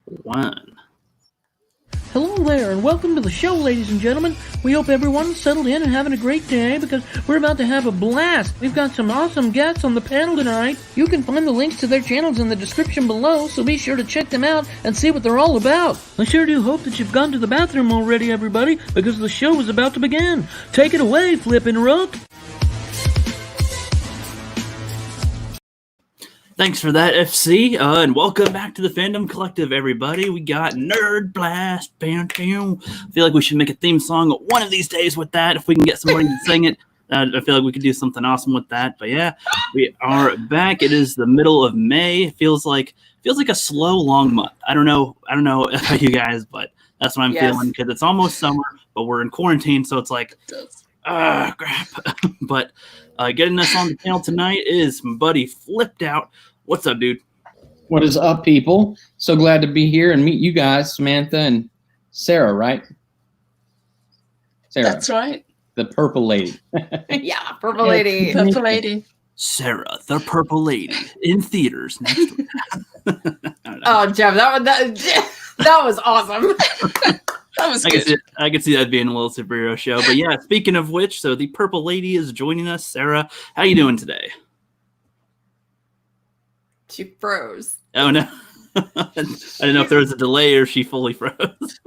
one. Hello there, and welcome to the show, ladies and gentlemen. We hope everyone's settled in and having a great day because we're about to have a blast. We've got some awesome guests on the panel tonight. You can find the links to their channels in the description below, so be sure to check them out and see what they're all about. I sure do hope that you've gone to the bathroom already, everybody, because the show is about to begin. Take it away, Flippin' Rook. Thanks for that, FC, and welcome back to the Fandom Collective, everybody. We got Nerd Blast. Bam, bam. I feel like we should make a theme song one of these days with that. If we can get somebody to sing it, I feel like we could do something awesome with that. But yeah, we are back. It is the middle of May. It feels like a slow, long month. I don't know about you guys, but that's what I'm feeling because it's almost summer, but we're in quarantine, so it's like, crap. But getting us on the panel tonight is my buddy Flipped Out. What's up, dude? What is up, people? So glad to be here and meet you guys, Samantha and Sarah, right? Sarah. That's right. The purple lady. Yeah, purple lady. Purple lady. Sarah, the purple lady, in theaters next week. Oh, Jeff, that was awesome. That was good. I could see that being a little superhero show. But yeah, speaking of which, so the purple lady is joining us. Sarah, how you doing today? She froze. Oh, no. I didn't know if there was a delay or she fully froze.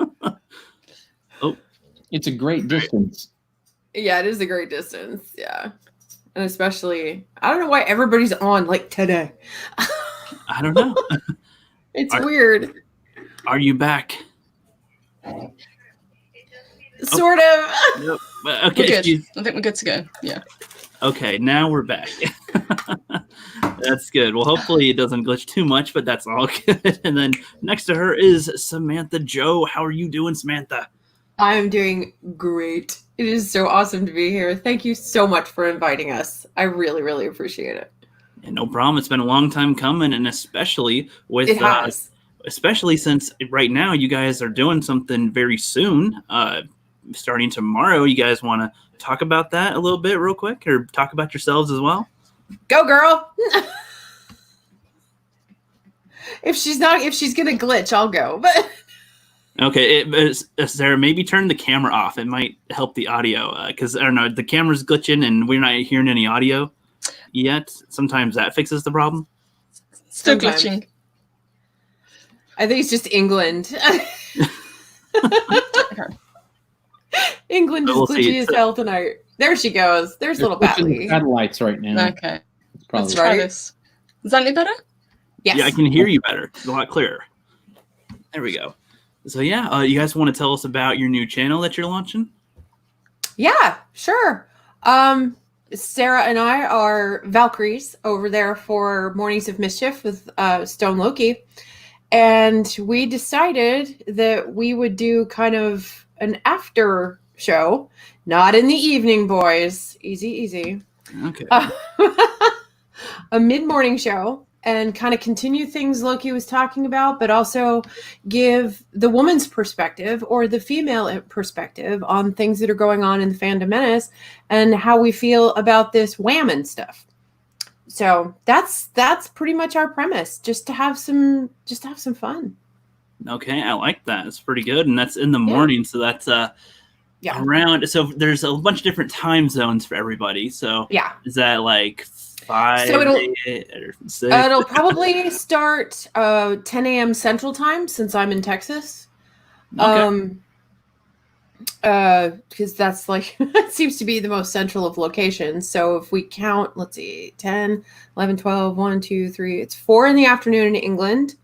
Oh. It's a great distance. Yeah, it is a great distance. Yeah. And especially, I don't know why everybody's on like today. I don't know. It's weird. Are you back? Sort of. Yep. Okay. I think we're good to go. Yeah. Okay, now we're back. That's good. Well, hopefully it doesn't glitch too much, but that's all good. And then next to her is Samantha Joe. How are you doing, Samantha? I'm doing great. It is so awesome to be here. Thank you so much for inviting us. I really, really appreciate it. Yeah, no problem. It's been a long time coming, and especially with especially since right now you guys are doing something very soon. Starting tomorrow, you guys want to talk about that a little bit real quick, or talk about yourselves as well? Go, girl. If she's gonna glitch, I'll go. But okay, Sarah, maybe turn the camera off. It might help the audio because I don't know, the camera's glitching and we're not hearing any audio yet. Sometimes that fixes the problem. Still glitching. I think it's just England. England is glitchy as hell tonight. There she goes. There's little Batley. Satellites right now. Okay. Let's try this. Is that any better? Yes. Yeah, I can hear you better. It's a lot clearer. There we go. So yeah, you guys want to tell us about your new channel that you're launching? Yeah, sure. Sarah and I are Valkyries over there for Mornings of Mischief with Stone Loki. And we decided that we would do kind of an after show, not in the evening, boys. Easy, easy. Okay. A mid-morning show and kind of continue things Loki was talking about, but also give the woman's perspective or the female perspective on things that are going on in the Fandom Menace and how we feel about this whammon stuff. So that's pretty much our premise, just to have some fun. Okay, I like that. It's pretty good, and that's in the morning, so that's around. So there's a bunch of different time zones for everybody. So is that like 5 or 6? It'll probably start 10 a.m. Central Time since I'm in Texas. Okay. Because that's like it seems to be the most central of locations. So if we count, let's see, 10, 11, 12, 1, 2, 3, it's 4 in the afternoon in England,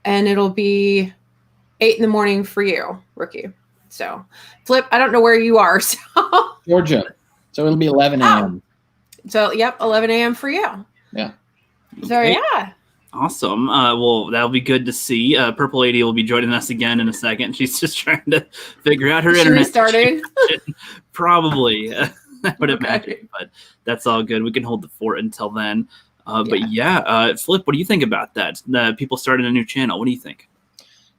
and it'll be 8 in the morning for you, Rookie. So Flip, I don't know where you are. So Georgia. So it'll be 11 a.m. So 11 a.m. for you. Yeah. So yeah. Awesome. Well, that'll be good to see. Purple Lady will be joining us again in a second. She's just trying to figure out her internet. Restarting? Probably. I would imagine, but that's all good. We can hold the fort until then. But yeah, Flip, what do you think about that? People starting a new channel. What do you think?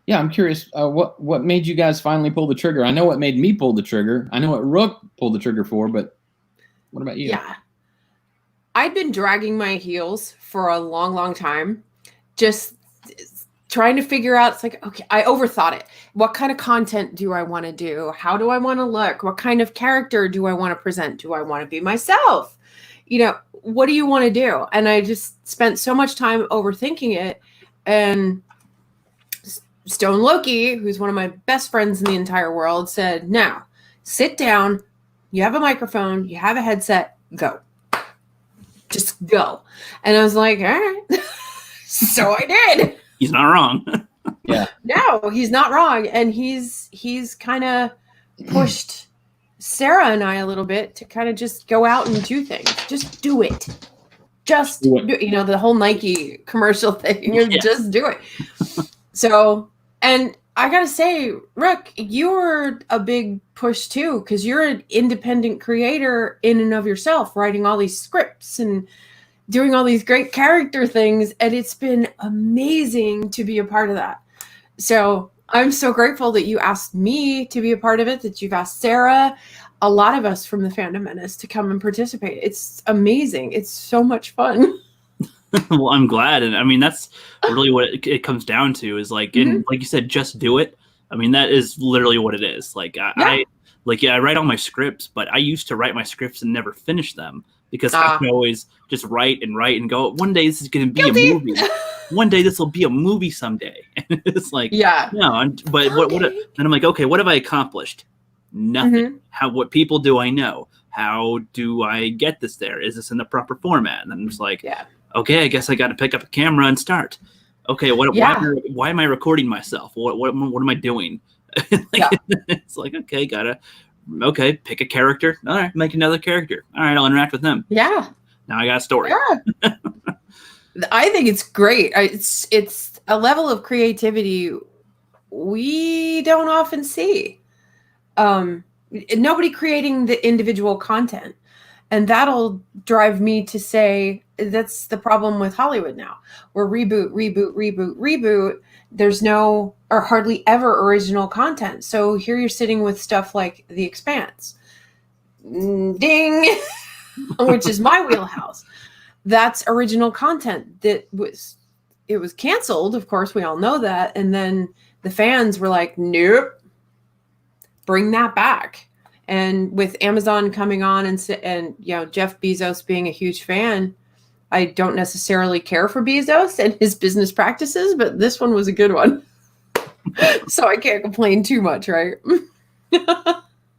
Yeah, I'm curious. What made you guys finally pull the trigger? I know what made me pull the trigger. I know what Rook pulled the trigger for, but what about you? Yeah. I'd been dragging my heels for a long, long time. Just trying to figure out, it's like, okay, I overthought it. What kind of content do I want to do? How do I want to look? What kind of character do I want to present? Do I want to be myself? What do you want to do? And I just spent so much time overthinking it. And Stone Loki, who's one of my best friends in the entire world, said, now, sit down. You have a microphone. You have a headset. Go. Just go. And I was like, all right. So I did. He's not wrong. Yeah. No, he's not wrong. And he's kind of pushed Sarah and I a little bit to kind of just go out and do things. Just do it. Just do it. The whole Nike commercial thing. Just do it. So, and I got to say, Rick, you were a big push too, because you're an independent creator in and of yourself, writing all these scripts and doing all these great character things. And it's been amazing to be a part of that. So I'm so grateful that you asked me to be a part of it, that you've asked Sarah, a lot of us from the Fandom Menace to come and participate. It's amazing. It's so much fun. Well, I'm glad. And I mean, that's really what it comes down to is like, and like you said, just do it. I mean, that is literally what it is. Like I write all my scripts, but I used to write my scripts and never finish them because I could always just write and go, one day this is going to be a movie. One day this will be a movie someday. And it's like, no, but what, and I'm like, okay, what have I accomplished? Nothing. What people do I know? How do I get this there? Is this in the proper format? And I'm just like, okay, I guess I got to pick up a camera and start. Okay, why am I recording myself? What am I doing? It's like, okay, pick a character. All right, make another character. All right, I'll interact with them. Yeah. Now I got a story. Yeah. I think it's great. It's a level of creativity we don't often see. Nobody creating the individual content. And that'll drive me to say that's the problem with Hollywood now. We're reboot. There's no or hardly ever original content. So here you're sitting with stuff like The Expanse. Ding! Which is my wheelhouse. That's original content it was canceled. Of course, we all know that. And then the fans were like, nope, bring that back. And with Amazon coming on and Jeff Bezos being a huge fan, I don't necessarily care for Bezos and his business practices, but this one was a good one. So I can't complain too much, right?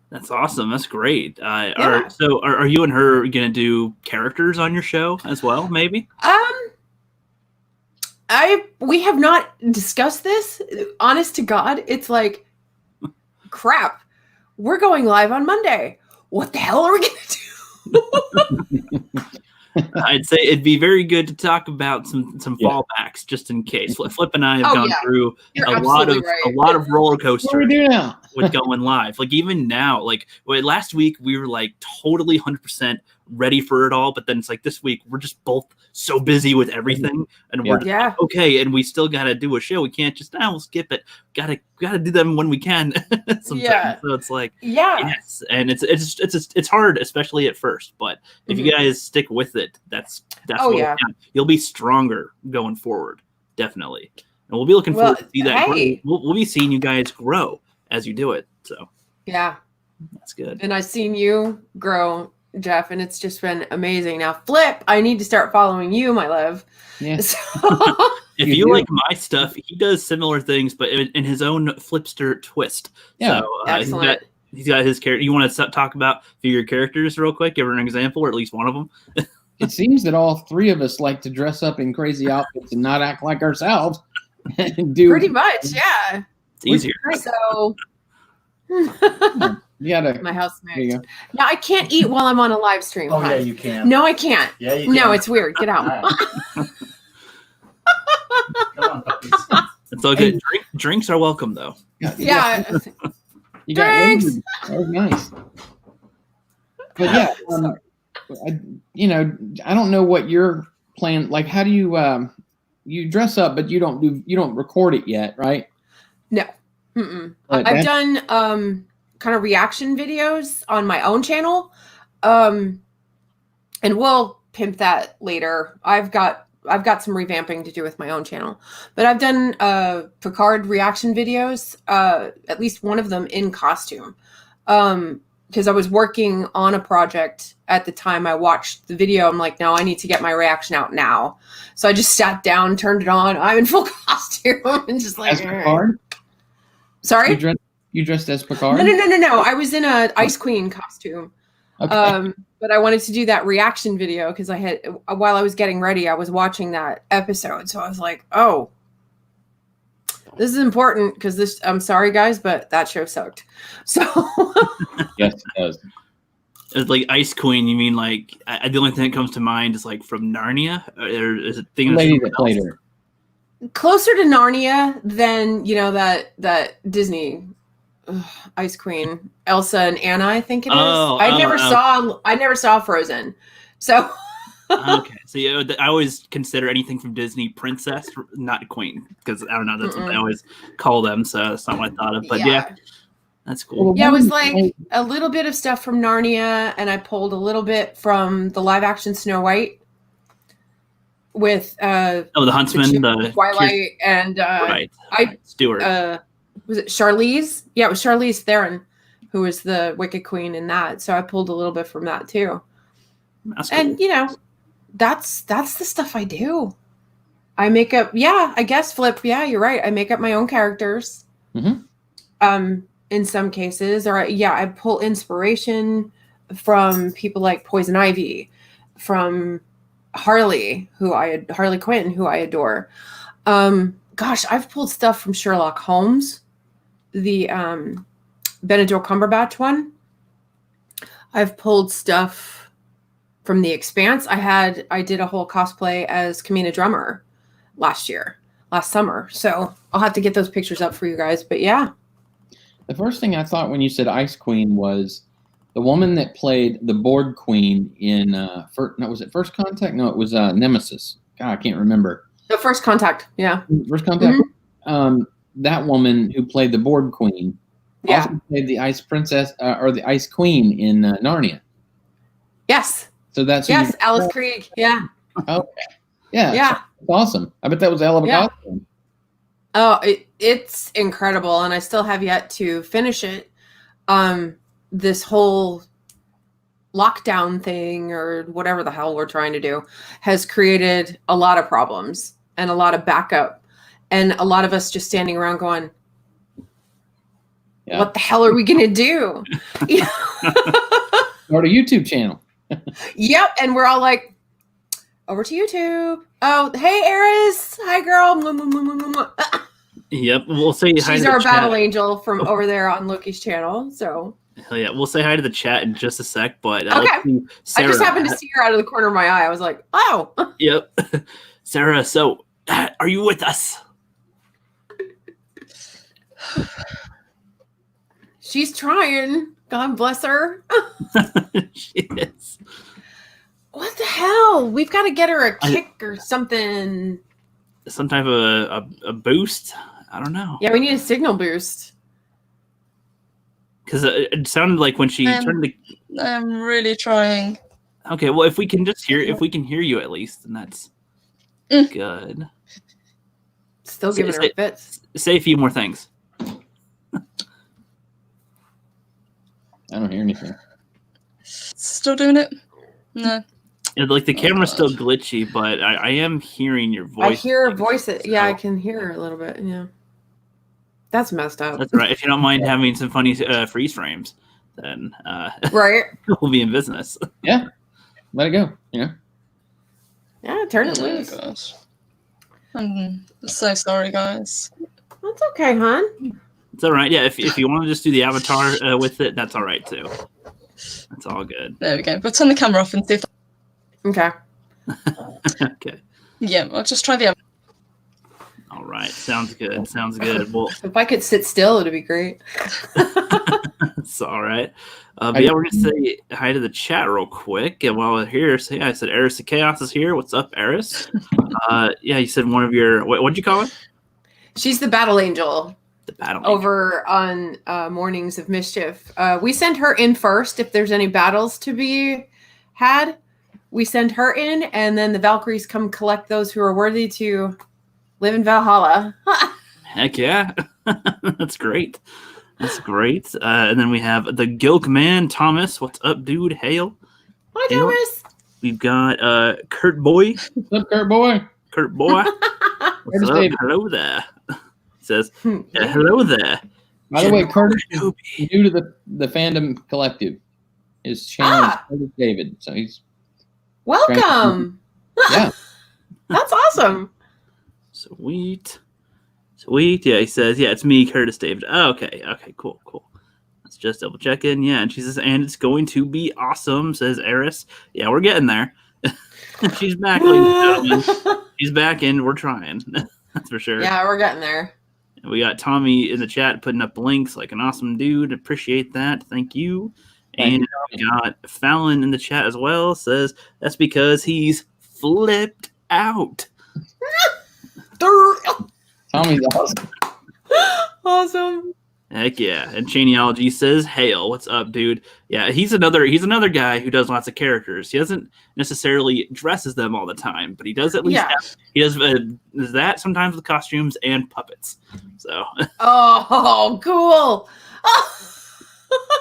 That's awesome. That's great. Are you and her going to do characters on your show as well, maybe? We have not discussed this. Honest to God, it's like, crap. We're going live on Monday. What the hell are we going to do? I'd say it'd be very good to talk about some fallbacks just in case. Flip and I have gone through a lot of roller coasters. What do we do now? With going live. Like even now, like last week we were like totally 100% ready for it all, but then it's like this week we're just both so busy with everything, and we're just like, okay, and we still gotta do a show. We can't just we'll skip it. Gotta do them when we can. Sometimes. So it's like yes, and it's hard, especially at first. But if you guys stick with it, that's you'll be stronger going forward, definitely. And we'll be looking forward to see that. We'll be seeing you guys grow as you do it. So that's good. And I've seen you grow, Jeff, and it's just been amazing. Now, Flip, I need to start following you, my love. Yeah. So, if you like my stuff, he does similar things, but in his own Flipster twist. Yeah, so, excellent. He's got his character. You want to talk about a few of your characters real quick? Give her an example, or at least one of them. It seems that all three of us like to dress up in crazy outfits and not act like ourselves. Pretty much, yeah. It's easier. So. My housemates. Now I can't eat while I'm on a live stream. Yeah, you can. No, I can't. Yeah, you can. No, it's weird. Get out. Come on, puppies. It's all good. Drinks are welcome, though. Yeah. You got drinks. That was nice. But yeah, I don't know what your plan. Like, how do you dress up, but you don't record it yet, right? No. I've done kind of reaction videos on my own channel, and we'll pimp that later. I've got I've got some revamping to do with my own channel, but I've done Picard reaction videos, at least one of them in costume, because I was working on a project at the time I watched the video. I'm like, no, I need to get my reaction out now. So I just sat down, turned it on. I'm in full costume and just like, As Picard? Sorry? You dressed as Picard? No. I was in a Ice Queen costume. Okay. But I wanted to do that reaction video because while I was getting ready, I was watching that episode. So I was like, oh, this is important because I'm sorry, guys, but that show sucked. So Yes, it does. It's like Ice Queen. You mean like the only thing that comes to mind is like from Narnia, or is it The lady that played her. closer to Narnia than, that Disney Ice Queen, Elsa and Anna, I think it is. I never saw Frozen. So okay, so I always consider anything from Disney princess, not queen, because I don't know, that's what I always call them. So that's not what I thought of. But yeah that's cool. Yeah, it was like a little bit of stuff from Narnia, and I pulled a little bit from the live action Snow White with the Huntsman, the Twilight, and right, Stewart. Was it Charlize? Yeah, it was Charlize Theron who was the Wicked Queen in that. So I pulled a little bit from that too. That's cool. And that's the stuff I do. I make up. Yeah, I guess Flip. Yeah, you're right. I make up my own characters. Mm-hmm. In some cases, or I pull inspiration from people like Poison Ivy, from Harley Quinn, who I adore. Gosh, I've pulled stuff from Sherlock Holmes, the Benedict Cumberbatch one. I've pulled stuff from The Expanse. I did a whole cosplay as Kamina Drummer last summer. So I'll have to get those pictures up for you guys. But yeah. The first thing I thought when you said Ice Queen was the woman that played the Board Queen in was it First Contact? No, it was Nemesis. God, I can't remember. The First Contact, yeah. First Contact. Mm-hmm. That woman who played the Board Queen also played the Ice Princess or the Ice Queen in Narnia. Yes. So that's Alice Krieg. Yeah. Okay. Yeah. Yeah. That's awesome. I bet that was a hell of a costume. Oh, it's incredible, and I still have yet to finish it. This whole lockdown thing, or whatever the hell we're trying to do, has created a lot of problems and a lot of backup, and a lot of us just standing around going, what the hell are we going to do? Start a YouTube channel. Yep. And we're all like, over to YouTube. Oh, hey, Eris. Hi, girl. Yep. We'll say hi. She's our battle angel from over there on Loki's channel. So. Hell yeah. We'll say hi to the chat in just a sec. But okay. I just happened to see her out of the corner of my eye. I was like, oh. Yep. Sarah, so are you with us? She's trying. God bless her. She is. What the hell? We've got to get her a kick or something. Some type of a boost? I don't know. Yeah, we need a signal boost. Because it sounded like when she turned the... I'm really trying. Okay, well, if we can hear you at least, then that's good. Still giving her fits. Say a few more things. I don't hear anything. Still doing it? No. Like the camera's still glitchy, but I am hearing your voice. I hear her voice. Yeah, I can hear her a little bit. Yeah. That's messed up. That's right. If you don't mind having some funny freeze frames, then right, we'll be in business. Yeah. Let it go. Yeah, turn it loose. Gosh. I'm so sorry, guys. That's okay, hon. It's all right. Yeah, if you want to just do the avatar with it, that's all right too. That's all good. There we go. We'll turn the camera off and see if... Okay. Okay. Yeah, I'll just try the avatar. All right. Sounds good. Sounds good. Well, if I could sit still, it'd be great. It's all right. But yeah, we're going to say hi to the chat real quick. And while we're here, I said Eris the Chaos is here. What's up, Eris? Yeah, you said one of your... What'd you call it? She's the battle angel. The battle over on Mornings of Mischief. We send her in first if there's any battles to be had. we send her in, and then the Valkyries come collect those who are worthy to live in Valhalla. Heck yeah. That's great. That's great. And then we have the Gilk Man, Thomas. What's up, dude? Hail. Hi, Hail. Thomas. We've got Kurt Boy. What's up, Kurt boy? Kurt Boy. What's up? David. Hello there. He says, hello there. By the way, Curtis is Kenobi. new to the Fandom Collective. His channel is Curtis David, so he's Welcome. yeah. That's awesome. Sweet. Yeah, he says, yeah, it's me, Curtis David. Oh, okay, cool. Let's just double check in. Yeah, and she says, and it's going to be awesome, says Eris. Yeah, we're getting there. She's back, ladies and gentlemen. She's back in. We're trying. That's for sure. Yeah, we're getting there. We got Tommy in the chat putting up links like an awesome dude. Appreciate that. Thank you. And we got Fallon in the chat as well. Says that's because he's flipped out. Tommy's awesome. Awesome. Heck yeah. And Chaneology says, hail, what's up, dude? Yeah, he's another guy who does lots of characters. He doesn't necessarily dresses them all the time, but he does at least he does that sometimes with costumes and puppets. So Oh, cool.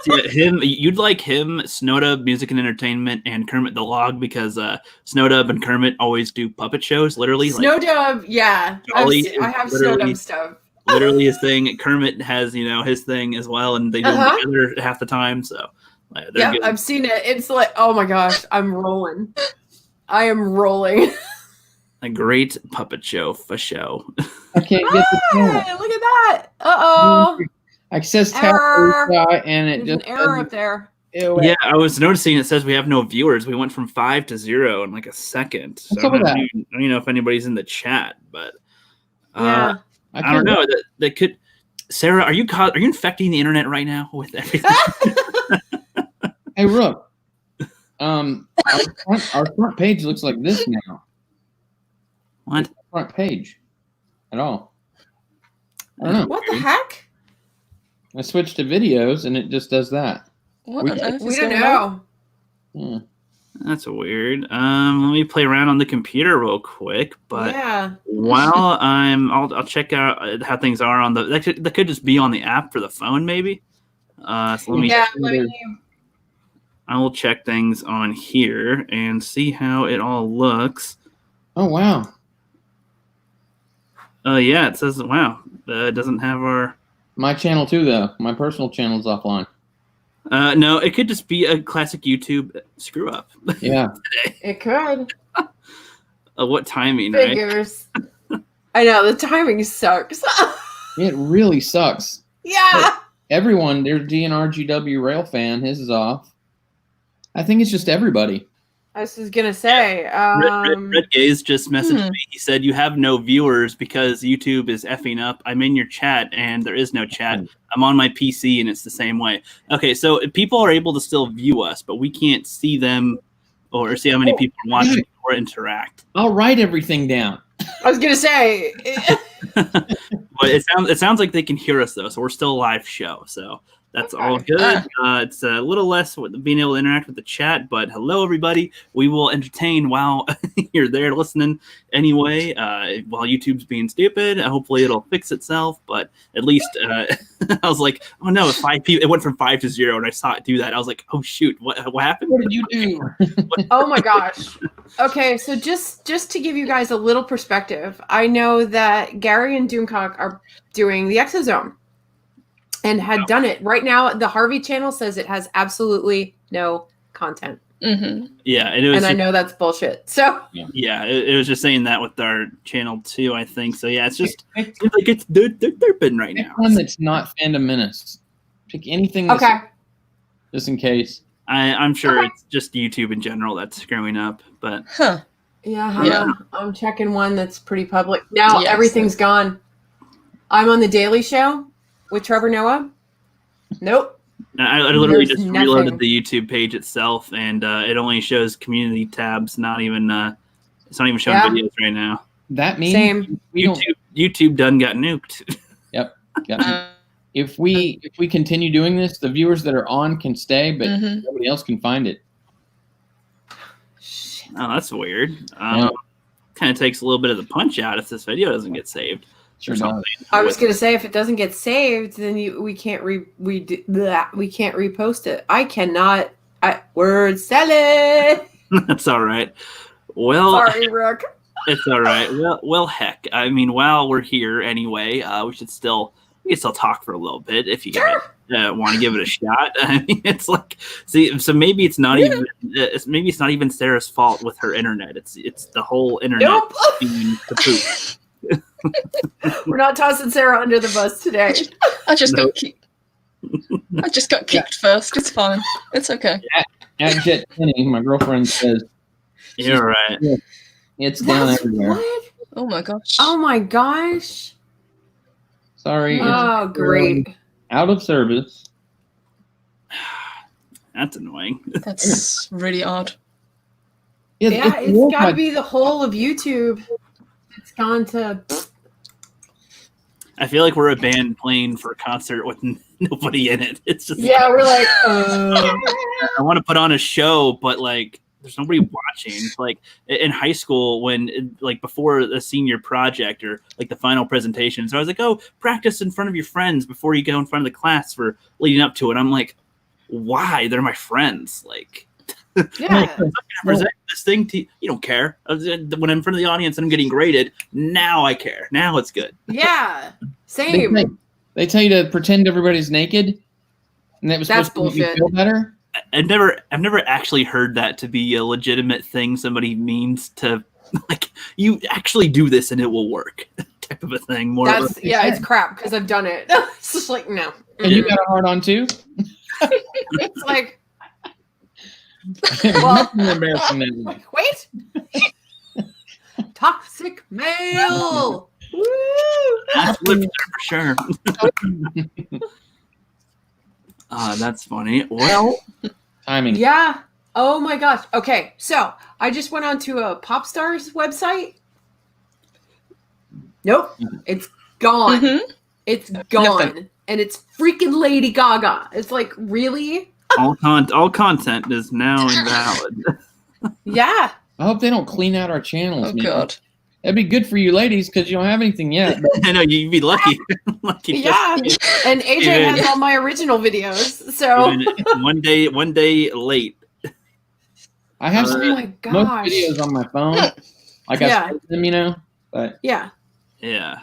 yeah, you'd like him, Snowdub Music and Entertainment, and Kermit the Log, because Snowdub and Kermit always do puppet shows, literally. Snowdub, yeah. I have Snowdub stuff. Literally his thing. Kermit has, his thing as well, and they do them together half the time. So, yeah, I've seen it. It's like, oh my gosh, I'm rolling. I am rolling. A great puppet show for show. I can't get the channel. Look at that. Uh-oh. Access tab and it There's just an error up there. Yeah, I was noticing it says we have no viewers. We went from 5 to 0 in like a second. So What's up with that? I don't even know if anybody's in the chat, but Yeah. I don't know. That could. Sarah, are you infecting the internet right now with everything? Hey, Rook. Our front page looks like this now. What? Front page at all? I don't know. What the heck? I switched to videos and it just does that. What on earth We is don't going on? know. Yeah. That's weird. Let me play around on the computer real quick. But Yeah. while I'll check out how things are on that could just be on the app for the phone, maybe. So let me. Yeah. I will check things on here and see how it all looks. Oh wow. Yeah, it says wow. It doesn't have our. My channel too, though. My personal channel's offline. No, it could just be a classic YouTube screw up. Yeah. It could. What timing, right? Figures. I know, the timing sucks. It really sucks. Yeah. Everyone, there's DNRGW Rail fan. His is off. I think it's just everybody. I was just gonna say. Red Gaze just messaged me. He said, you have no viewers because YouTube is effing up. I'm in your chat and there is no chat. I'm on my PC and it's the same way. Okay, so people are able to still view us, but we can't see them or see how many people are watching or interact. I'll write everything down. I was gonna say. But it sounds like they can hear us though, so we're still a live show. So that's all good. It's a little less with being able to interact with the chat, but hello everybody. We will entertain while you're there listening anyway. While YouTube's being stupid, hopefully it'll fix itself. But at least I was like, oh no, 5 people. It went from 5 to 0, and I saw it do that. I was like, oh shoot, what happened? What did you do? Oh my gosh. Okay, so just to give you guys a little perspective, I know that Gary and Doomcock are doing the Exosome and had done it. Right now, the Harvey channel says it has absolutely no content. Mm-hmm. Yeah, and it was. And I know that's bullshit. So yeah, it was just saying that with our channel too. I think so. Yeah, it's just seems like it's derping right now. One that's not Fandom Menace. Pick anything. That's just in case. I'm sure it's just YouTube in general that's screwing up, but yeah. I'm checking one that's pretty public now. Yes. Everything's gone. I'm on the Daily Show with Trevor Noah. Nope. I literally There's just nothing. reloaded the YouTube page itself, and it only shows community tabs. Not even it's not even showing videos right now. That means Same. YouTube done got nuked. Yep. If we continue doing this, the viewers that are on can stay, but nobody else can find it. Shit. Oh, that's weird. Yeah. Kind of takes a little bit of the punch out if this video doesn't get saved. Sure or does. something. I was gonna say if it doesn't get saved, then we can't we can't repost it. I cannot. Word salad. That's all right. Well, Sorry, Rook. it's all right. Well, heck. I mean, while we're here anyway, we can still talk for a little bit if you guys want to give it a shot. I mean, it's like, see, so maybe it's not even maybe it's not even Sarah's fault with her internet. It's the whole internet Nope. being kaput. We're not tossing Sarah under the bus today. I just got kicked. I just got kicked first. It's fine. It's okay. At Jet Penny, my girlfriend says You're right. it's down everywhere. What? Oh my gosh. Oh my gosh. Sorry. Oh, it's great. out of service. That's annoying. That's really odd. Yeah, it's worth got to my- be the whole of YouTube. It's gone to. I feel like we're a band playing for a concert with nobody in it. It's just Yeah, we're like. I want to put on a show, but like there's nobody watching. Like in high school, when like before the senior project or like the final presentation, so I was like, "Oh, practice in front of your friends before you go in front of the class for leading up to it." I'm like, "Why? They're my friends." Like, Yeah. I'm gonna present this thing to you. You don't care. When I'm in front of the audience and I'm getting graded, now I care. Now it's good. Yeah. They Same. tell you to pretend everybody's naked, and that was That's supposed to make you bullshit. feel better. I've never actually heard that to be a legitimate thing somebody means to like you actually do this and it will work type of a thing. More of That's yeah, it's crap because I've done it. It's just like no. And you got a hard on too. It's like Nothing embarrassing than that. wait. Toxic male. Woo! that's lip for sure. That's funny. Well, Timing. Yeah. Oh my gosh. Okay, so I just went onto a pop stars website. Nope, it's gone. Mhm. It's gone, Nothing. and it's freaking Lady Gaga. It's like really. all content is now invalid. Yeah. I hope they don't clean out our channels. Oh man. god. That'd be good for you ladies because you don't have anything yet. But I know you'd be lucky. Lucky Yeah. And AJ Even- has all my original videos. So even one day late. I have oh some my most gosh. videos on my phone. Like I Yeah. saved them, but Yeah. Yeah.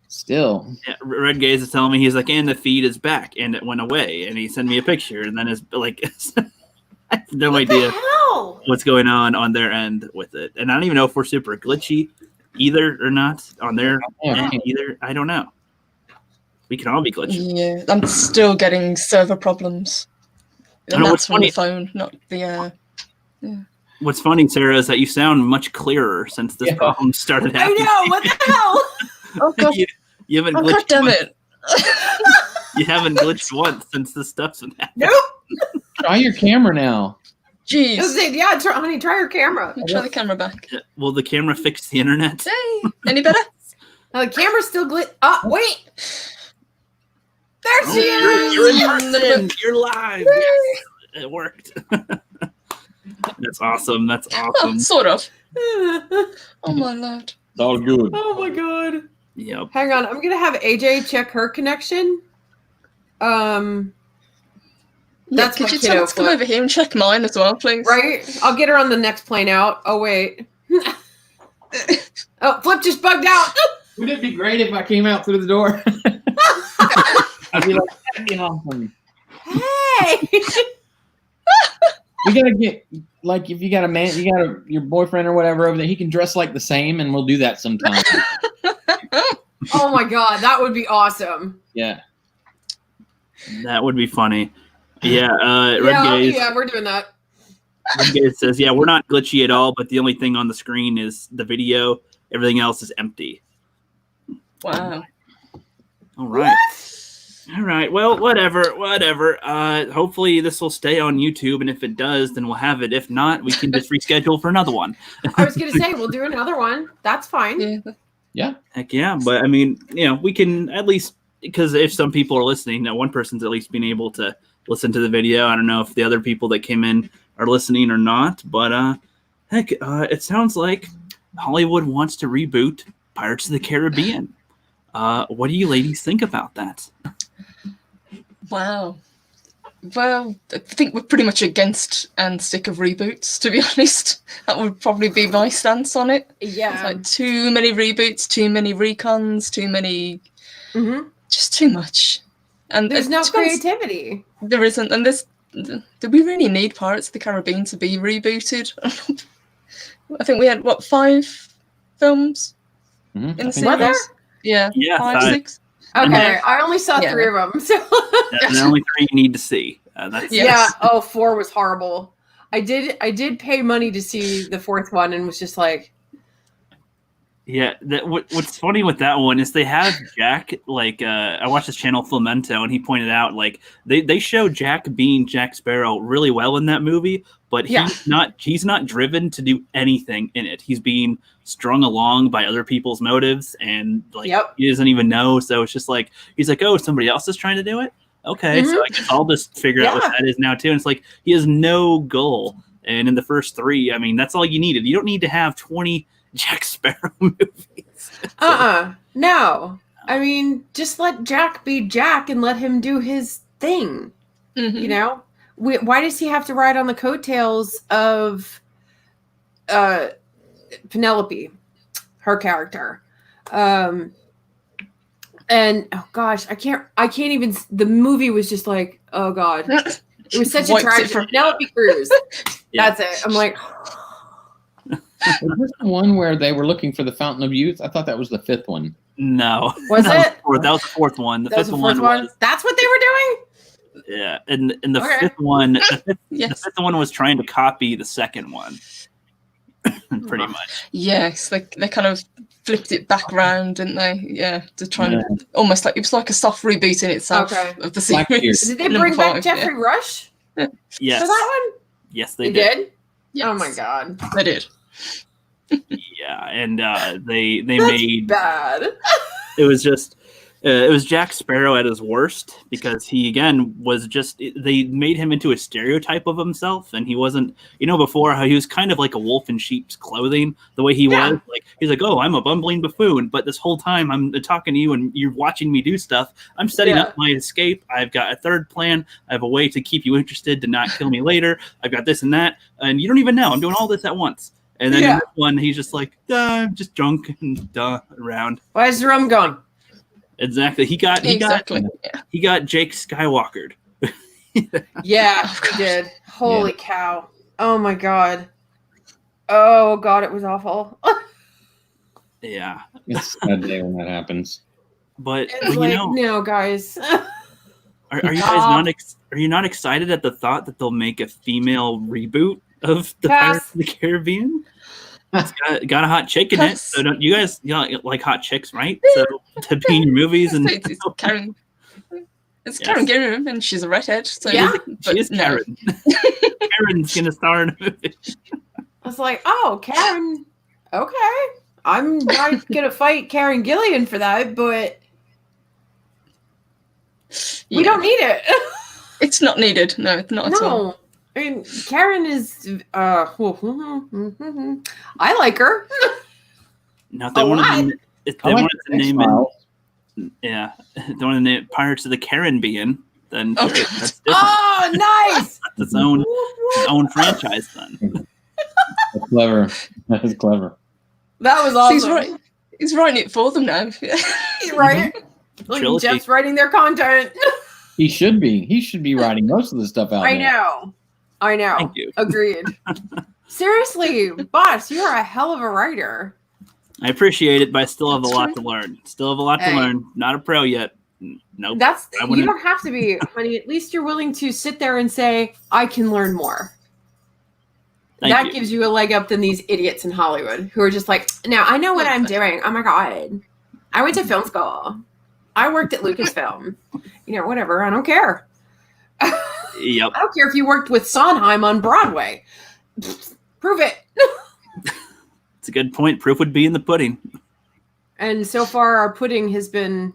still. Yeah, Red Gaze is telling me he's like, and the feed is back, and it went away, and he sent me a picture, and then it's like, I have no What idea the hell? what's going on their end with it, and I don't even know if we're super glitchy either or not on their Yeah. end either. I don't know. We can all be glitchy. Yeah, I'm still getting server problems. I And know that's what's on the funny- phone, not the What's funny, Sarah, is that you sound much clearer since this Yeah. problem started I happening. know. What the hell? Oh god, you haven't oh, glitched. god damn once. it. You haven't glitched once since this stuff's been happening. Nope. Try your camera now. Jeez. Yeah, honey, try your camera. Try the camera back. Will the camera fix the internet? Hey, any better? Now, the camera's still wait. There Oh, she is. you're in person. You're live. Yes, it worked. That's awesome. That's awesome. Sort of. Oh my lord. It's all good. Oh my god. Yep. Hang on, I'm gonna have AJ check her connection. That's Could my you kiddo tell her to come flip. over here and check mine as well, please? Right? I'll get her on the next plane out. Oh wait. Oh, Flip just bugged out. Wouldn't it be great if I came out through the door? I'd be like, that'd be awesome. Hey. We gotta get like if you got a man, you got your boyfriend or whatever over there. He can dress like the same, and we'll do that sometime. Oh my god, that would be awesome. Yeah. That would be funny. Yeah, Red Yeah, Gaze. yeah, we're doing that. Red Gaze says, yeah, we're not glitchy at all, but the only thing on the screen is the video. Everything else is empty. Wow. All right. All right. Well, whatever. Hopefully this will stay on YouTube, and if it does, then we'll have it. If not, we can just reschedule for another one. I was gonna say we'll do another one. That's fine. Yeah. Heck yeah. But I mean, we can at least, because if some people are listening, now one person's at least being able to listen to the video. I don't know if the other people that came in are listening or not, but Heck, it sounds like Hollywood wants to reboot Pirates of the Caribbean. What do you ladies think about that? Wow. Well, I think we're pretty much against and sick of reboots, to be honest. That would probably be my stance on it. Yeah. It's like too many reboots, too many recons, too many... Mm-hmm. Just too much. And There's no to be honest, creativity. there isn't. And do we really need Pirates of the Caribbean to be rebooted? I think we had, 5 films in the series? Yeah, Yeah, 5, 6. Okay, I only saw 3 of them. So. And the only 3 you need to see. That's Yeah. Oh, 4 was horrible. I did pay money to see the 4th one and was just like. Yeah, what's funny with that one is they have Jack, like, I watched this channel, Flamento, and he pointed out, like, they show Jack being Jack Sparrow really well in that movie, but he's not driven to do anything in it. He's being strung along by other people's motives, and, like, he doesn't even know, so it's just like, he's like, oh, somebody else is trying to do it? Okay, so I guess I'll just figure out what that is now, too, and it's like, he has no goal, and in the first 3, I mean, that's all you needed. You don't need to have 20 Jack Sparrow movies. No. I mean, just let Jack be Jack and let him do his thing. Mm-hmm. You know? Why does he have to ride on the coattails of Penelope, her character? And oh gosh, I can't even. The movie was just like, oh god, it was such a tragedy. Penelope Cruz. That's it. I'm like. Was this the one where they were looking for the Fountain of Youth? I thought that was the 5th one. No. Was it? That was the 4th one. The 5th one was... That's what they were doing? Yeah. And the 5th one, the 5th one was trying to copy the 2nd one. Pretty much. Yes, they kind of flipped it back around, didn't they? Yeah, to try and almost like it was like a soft reboot in itself of the series. Did they bring back Jeffrey Rush? Yes. For that one? Yes, they did. Yes. Oh my god. They did. Yeah, and they That's made bad. It was Jack Sparrow at his worst, because he again was just, they made him into a stereotype of himself, and he wasn't, before, how he was kind of like a wolf in sheep's clothing, the way he was, like he's like, oh, I'm a bumbling buffoon, but this whole time I'm talking to you and you're watching me do stuff, I'm setting up my escape, I've got a third plan, I have a way to keep you interested, to not kill me later, I've got this and that, and you don't even know, I'm doing all this at once. And then in this one, he's just like, I'm just drunk and around. Why is the rum gone? Exactly. He got Jake Skywalkered. Yeah, he did. Holy cow. Oh my god. Oh god, it was awful. Yeah. It's a sad day when that happens. But no, guys. Are you guys not excited at the thought that they'll make a female reboot of the Pirates of the Caribbean? It's got a hot chick in it, so don't you guys like hot chicks, right? So to be in your movies and it's Karen. It's Karen Gillan, and she's a redhead. So she is Karen. Karen's gonna star in a movie. I was like, oh, Karen. Okay, I'm not gonna fight Karen Gillan for that, but we don't need it. It's not needed. No, not at all. I mean, Karen is. I like her. Now, if they wanted to name it, if they want to name it Pirates of the Caribbean, then that's different. Oh, nice! That's its own franchise. Then that's clever. That is clever. That was awesome. He's writing it for them now. He's right. Like Jeff's writing their content. He should be. He should be writing most of the stuff out. I know. Thank you. Agreed. Seriously, boss, you're a hell of a writer. I appreciate it, but I still have a lot to learn. Not a pro yet. Nope. You don't have to be, honey. At least you're willing to sit there and say, I can learn more. That gives you a leg up than these idiots in Hollywood who are just like, no, I know what I'm doing. Oh my God. I went to film school. I worked at Lucasfilm. Whatever. I don't care. Yep. I don't care if you worked with Sondheim on Broadway. Prove it. It's a good point. Proof would be in the pudding. And so far, our pudding has been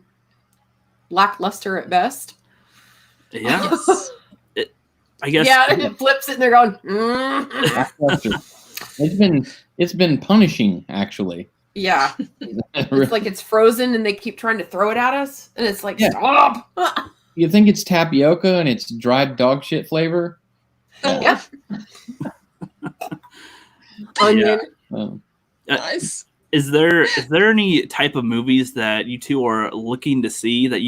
lackluster at best. Yeah. I guess. Yeah, it flips it and they're going, It's been punishing, actually. Yeah. It's like it's frozen and they keep trying to throw it at us. And it's like, stop. You think it's tapioca and it's dried dog shit flavor? Yep. Onion. Nice. Is there any type of movies that you two are looking to see that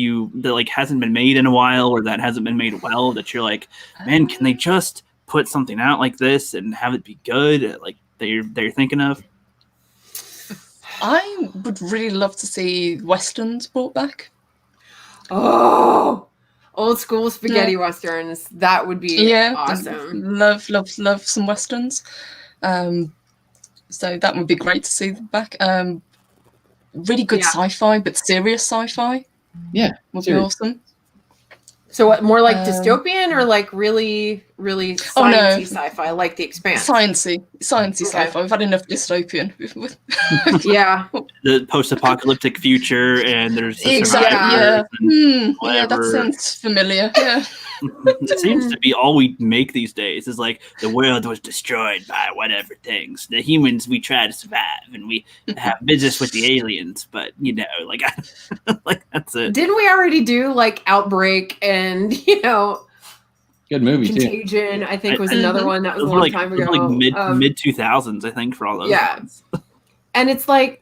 like hasn't been made in a while or that hasn't been made well that you're like, man, can they just put something out like this and have it be good? Like they're thinking of? I would really love to see westerns brought back. Oh, old school spaghetti westerns. That would be awesome. Love some westerns. So that would be great to see them back. Really good sci-fi, but serious sci-fi. Yeah, would be awesome. So what, more like dystopian or like really, really sciencey sci-fi, like The Expanse? Sciencey sci-fi. We've had enough dystopian. Yeah. The post-apocalyptic future, and there's exactly that sounds familiar. Yeah. It seems to be all we make these days is like the world was destroyed by whatever things. The humans, we try to survive and we have business with the aliens, but like that's it. Didn't we already do like Outbreak and good movie Contagion? Too. I think was another one that was a long time ago. Like mid 2000s, I think, for all those. Yeah, ones. And it's like,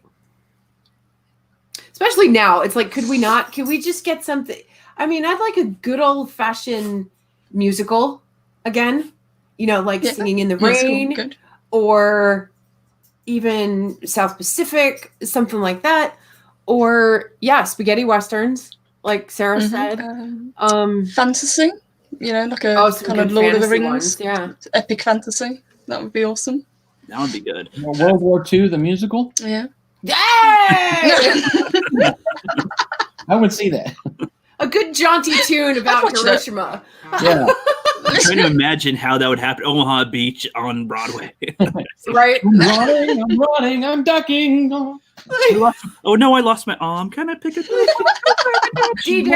especially now, it's like, could we just get something? I mean, I'd like a good old fashioned musical again, like Singing in the Rain or even South Pacific, something like that. Or spaghetti westerns, like Sarah said. Fantasy, like a kind of Lord of the Rings, epic fantasy. That would be awesome. That would be good. World War II, the musical? Yeah. Yay! I would see that. A good jaunty tune about Hiroshima. Yeah. I'm trying to imagine how that would happen. Omaha Beach on Broadway. Right? I'm running, I'm ducking. Oh no, I lost my arm. Can I pick it up? D-Day!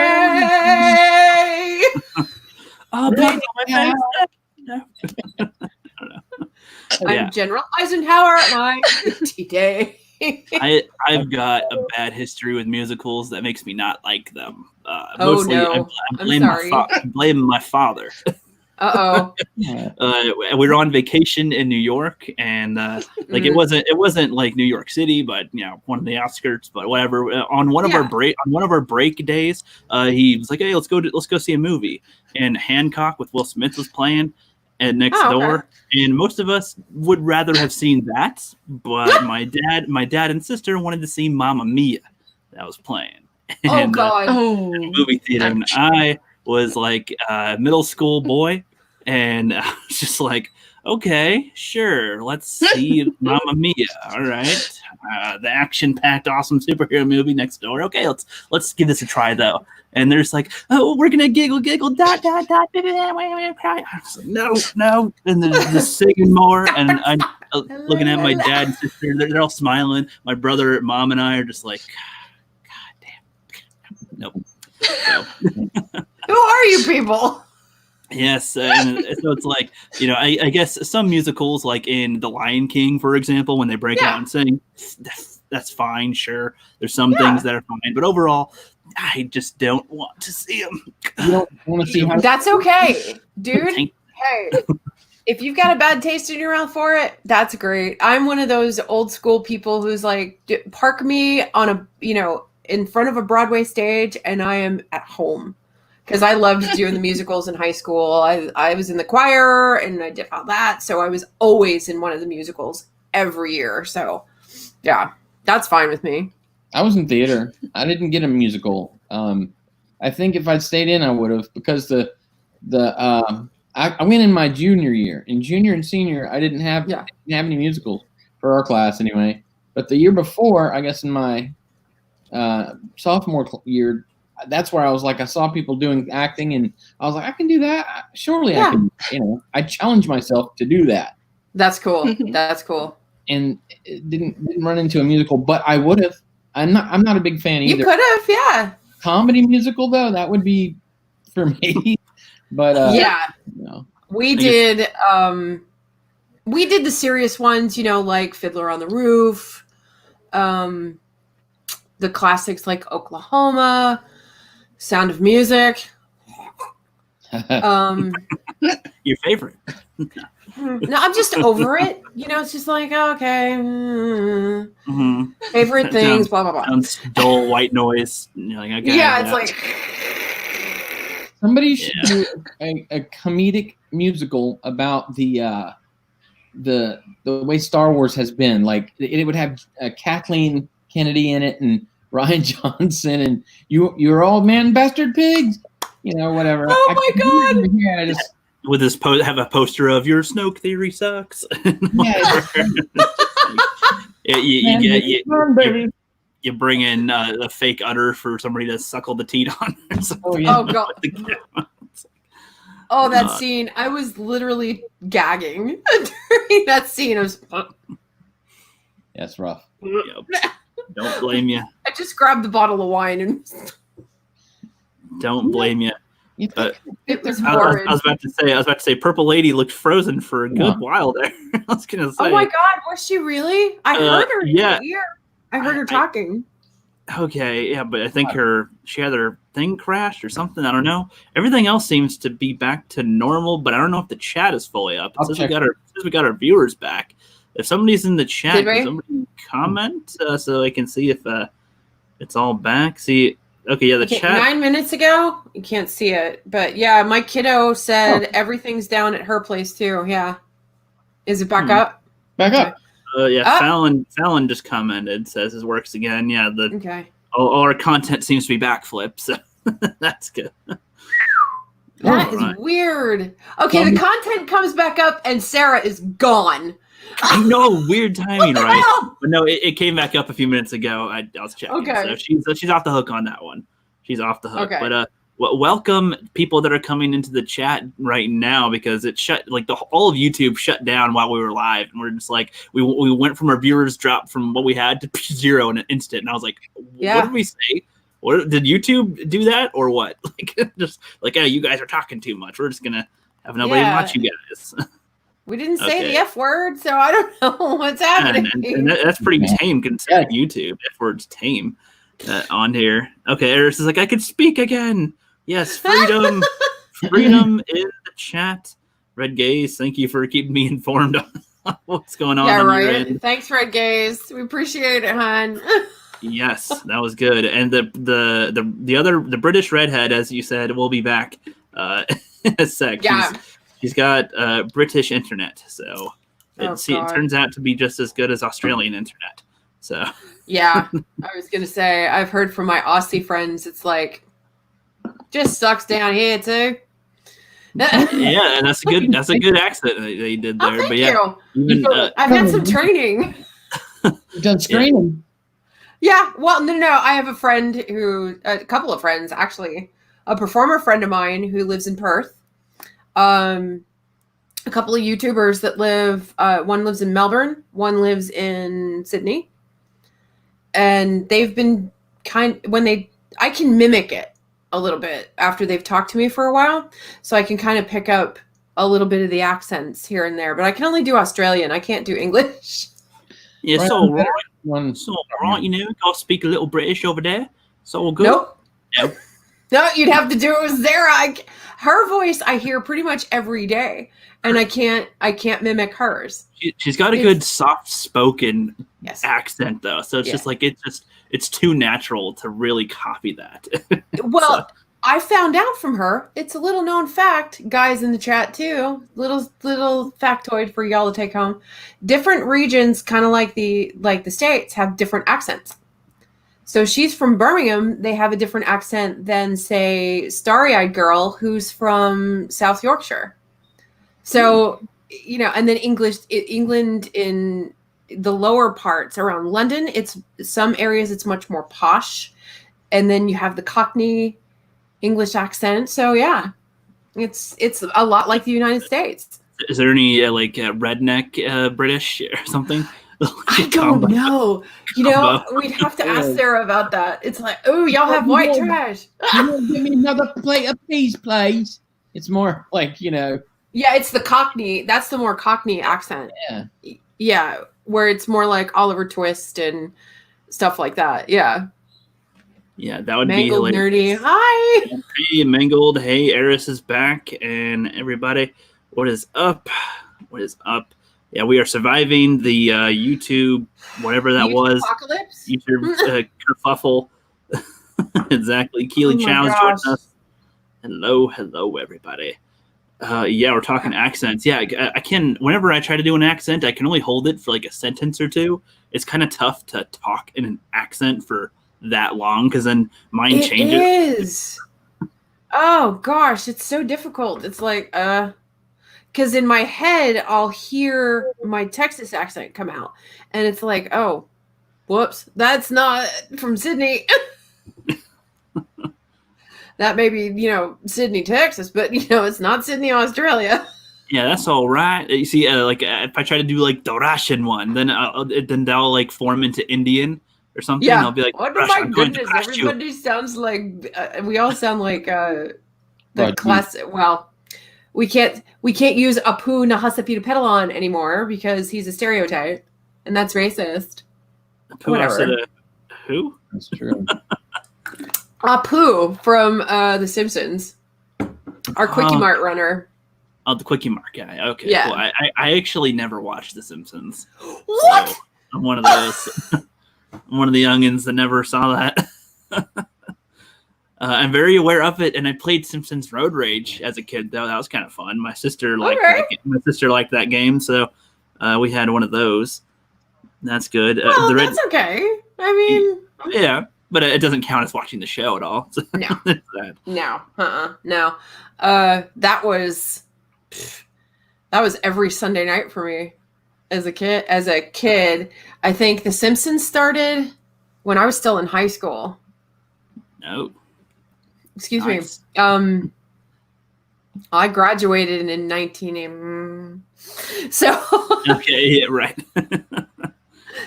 Oh, baby, my face. No. I don't know. I'm General Eisenhower at my D-Day. I've got a bad history with musicals that makes me not like them. Mostly, I blame my father. Uh-oh. We were on vacation in New York, and it wasn't like New York City, but one of the outskirts. But whatever. On one of our break days, he was like, "Hey, let's go see a movie." And Hancock with Will Smith was playing, and next door. And most of us would rather have seen that, but my dad and sister wanted to see Mamma Mia that was playing. And, God! In a movie theater, and I was like a middle school boy, and I was just like, okay, sure, let's see Mamma Mia. All right, the action-packed, awesome superhero movie next door. Okay, let's give this a try though. And there's like, oh, we're gonna giggle, dot, dot, dot. I was like, no. And then just singing more, and I'm looking at my dad and sister. They're all smiling. My brother, mom, and I are just like, God damn, nope. So. Who are you people? Yes, and so it's like, I guess some musicals, like in The Lion King, for example, when they break out and sing, that's fine, sure. There's some things that are fine, but overall, I just don't want to see them. You don't want to see how? That's okay, dude. Hey, if you've got a bad taste in your mouth for it, that's great. I'm one of those old school people who's like, park me on in front of a Broadway stage, and I am at home. Because I loved doing the musicals in high school. I was in the choir and I did all that. So I was always in one of the musicals every year. So, yeah, that's fine with me. I was in theater. I didn't get a musical. I think if I'd stayed in, I would have, because I went in my junior year. In junior and senior, I didn't have any musicals for our class anyway. But the year before, I guess in my sophomore year, that's where I was like, I saw people doing acting, and I was like, I can do that. Surely I can. I challenged myself to do that. That's cool. That's cool. And it didn't run into a musical, but I would have. I'm not a big fan either. You could have, yeah. Comedy musical though, that would be for me. But we did we did the serious ones, like Fiddler on the Roof, the classics like Oklahoma, Sound of Music. Your favorite? No, I'm just over it. It's just like, okay, favorite things, blah blah blah. Sounds dull white noise. You're like, okay, yeah, it's like somebody should do a comedic musical about the way Star Wars has been. Like it would have Kathleen Kennedy in it and Ryan Johnson and you're all man bastard pigs. Whatever. Oh my god! Yeah, just with this have a poster of your Snoke theory sucks. You bring in a fake udder for somebody to suckle the teat on. Oh god! Oh, that scene! I was literally gagging during that scene. I was. That's rough. Yep. Don't blame you. I just grabbed the bottle of wine and. Don't blame you. But it was horrid. I was about to say, Purple Lady looked frozen for a good while there. I was gonna say. Oh my god, was she really? I heard her. Yeah, I heard her talking. Okay, yeah, but I think she had her thing crashed or something. I don't know. Everything else seems to be back to normal, but I don't know if the chat is fully up. It says we got our viewers back. If somebody's in the chat, can somebody comment so I can see if it's all back? See. Okay, yeah, the chat. 9 minutes ago, you can't see it, but yeah, my kiddo said everything's down at her place too. Yeah, is it back up? Back up. Yeah, Fallon just commented, says his works again. Yeah, all our content seems to be backflip, so that's good. That is weird. Okay, the content comes back up and Sarah is gone. I know, weird timing, right? But no, it came back up a few minutes ago. I was checking. Okay. So she's off the hook on that one. She's off the hook. Okay. But welcome people that are coming into the chat right now because it shut all of YouTube shut down while we were live, and we're just like we went from our viewers dropped from what we had to 0 in an instant, and I was like, what did we say? What did YouTube do that or what? Just hey, you guys are talking too much. We're just gonna have nobody watch you guys. We didn't say the F word, so I don't know what's happening. And that's pretty tame considering YouTube. F word's tame on here. Okay, Eris is like, I could speak again. Yes, freedom. Freedom in the chat. Red Gaze, thank you for keeping me informed on what's going on. Yeah, on right. Your end. Thanks, Red Gaze. We appreciate it, hon. Yes, that was good. And the British redhead, as you said, will be back in a sec. Yeah. She's got British internet, so it turns out to be just as good as Australian internet. So yeah, I was gonna say I've heard from my Aussie friends. It's like just sucks down here too. Yeah, and that's a good accent they did there. Thank but yeah, you. I've had some training. You've done screening. Yeah, well, no. I have a couple of friends actually. A performer friend of mine who lives in Perth. A couple of YouTubers that live, one lives in Melbourne, one lives in Sydney. And they've been I can mimic it a little bit after they've talked to me for a while. So I can kind of pick up a little bit of the accents here and there, but I can only do Australian. I can't do English. Yeah, right. So right, go speak a little British over there. So all good. Nope. No, you'd have to do it with Sarah. Her voice I hear pretty much every day, and I can't mimic hers. She's got a good soft-spoken accent though, so it's just like it's too natural to really copy that. Well, I found out from her. It's a little known fact, guys in the chat too. Little factoid for y'all to take home. Different regions, kind of like the States, have different accents. So she's from Birmingham. They have a different accent than, say, Starry-Eyed Girl, who's from South Yorkshire. So, and then England in the lower parts around London, some areas it's much more posh. And then you have the Cockney English accent. So, yeah, it's a lot like the United States. Is there any redneck British or something? I don't know. We'd have to ask Sarah about that. It's like, oh, y'all have white trash. Give me another plate of peas, please. It's more like, Yeah, Yeah, it's the Cockney. That's the more Cockney accent. Yeah. Yeah, where it's more like Oliver Twist and stuff like that. Yeah. Yeah, that would Mangled be hilarious. nerdy. Hi. Hey, Mangled. Hey, Eris is back, and everybody, what is up? What is up? Yeah, we are surviving the YouTube, whatever that was. Apocalypse. YouTube kerfuffle. Exactly. Keely Chow's joining us. Hello, everybody. Yeah, we're talking accents. Yeah, I can. Whenever I try to do an accent, I can only hold it for like a sentence or two. It's kind of tough to talk in an accent for that long because then mine changes. It is. Oh gosh, it's so difficult. It's like because in my head I'll hear my Texas accent come out, and it's like, oh, whoops, that's not from Sydney. That may be, Sydney, Texas, but it's not Sydney, Australia. Yeah, that's all right. You see, like if I try to do like the Russian one, then that'll like form into Indian or something. Yeah. I'll be like, oh my goodness, everybody sounds like we all sound like the classic. Well, we can't use Apu Nahasapita Pedalon anymore because he's a stereotype, and that's racist. Whatever. Who? That's true. Apu from The Simpsons, our Quickie Mart runner. Oh, the Quickie Mart guy. Okay. Yeah. Cool. I actually never watched The Simpsons. What? So I'm one of those. I'm one of the youngins that never saw that. I'm very aware of it, and I played Simpsons Road Rage as a kid. Though that was kind of fun. My sister liked that game, so we had one of those. That's good. Well, that's okay. I mean, yeah. But it doesn't count as watching the show at all. No. No. No. That was every Sunday night for me as a kid. I think The Simpsons started when I was still in high school. No. Excuse me. I graduated in 19... So... Okay, yeah, right.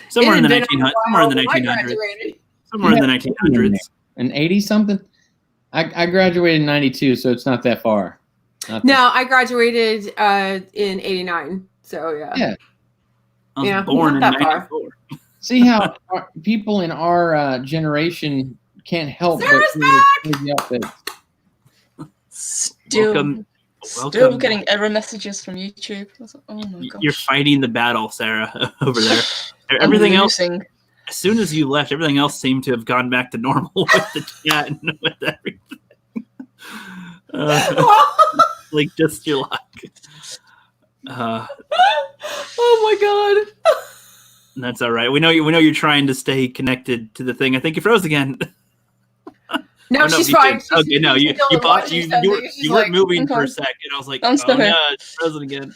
Somewhere in the 1900s. Somewhere in the 1900s. In 80 something? I graduated in 92, so it's not that far. I graduated in 89. So yeah. I was born in 94. See how people in our generation can't help but Still getting error messages from YouTube. Oh my gosh. You're fighting the battle, Sarah, over there. Everything else. As soon as you left, everything else seemed to have gone back to normal with the chat and with everything. Like just your luck. Oh my god. That's all right. We know you're trying to stay connected to the thing. I think you froze again. No, she's fine. Okay, no, you weren't moving for a second. I was like, it's frozen again.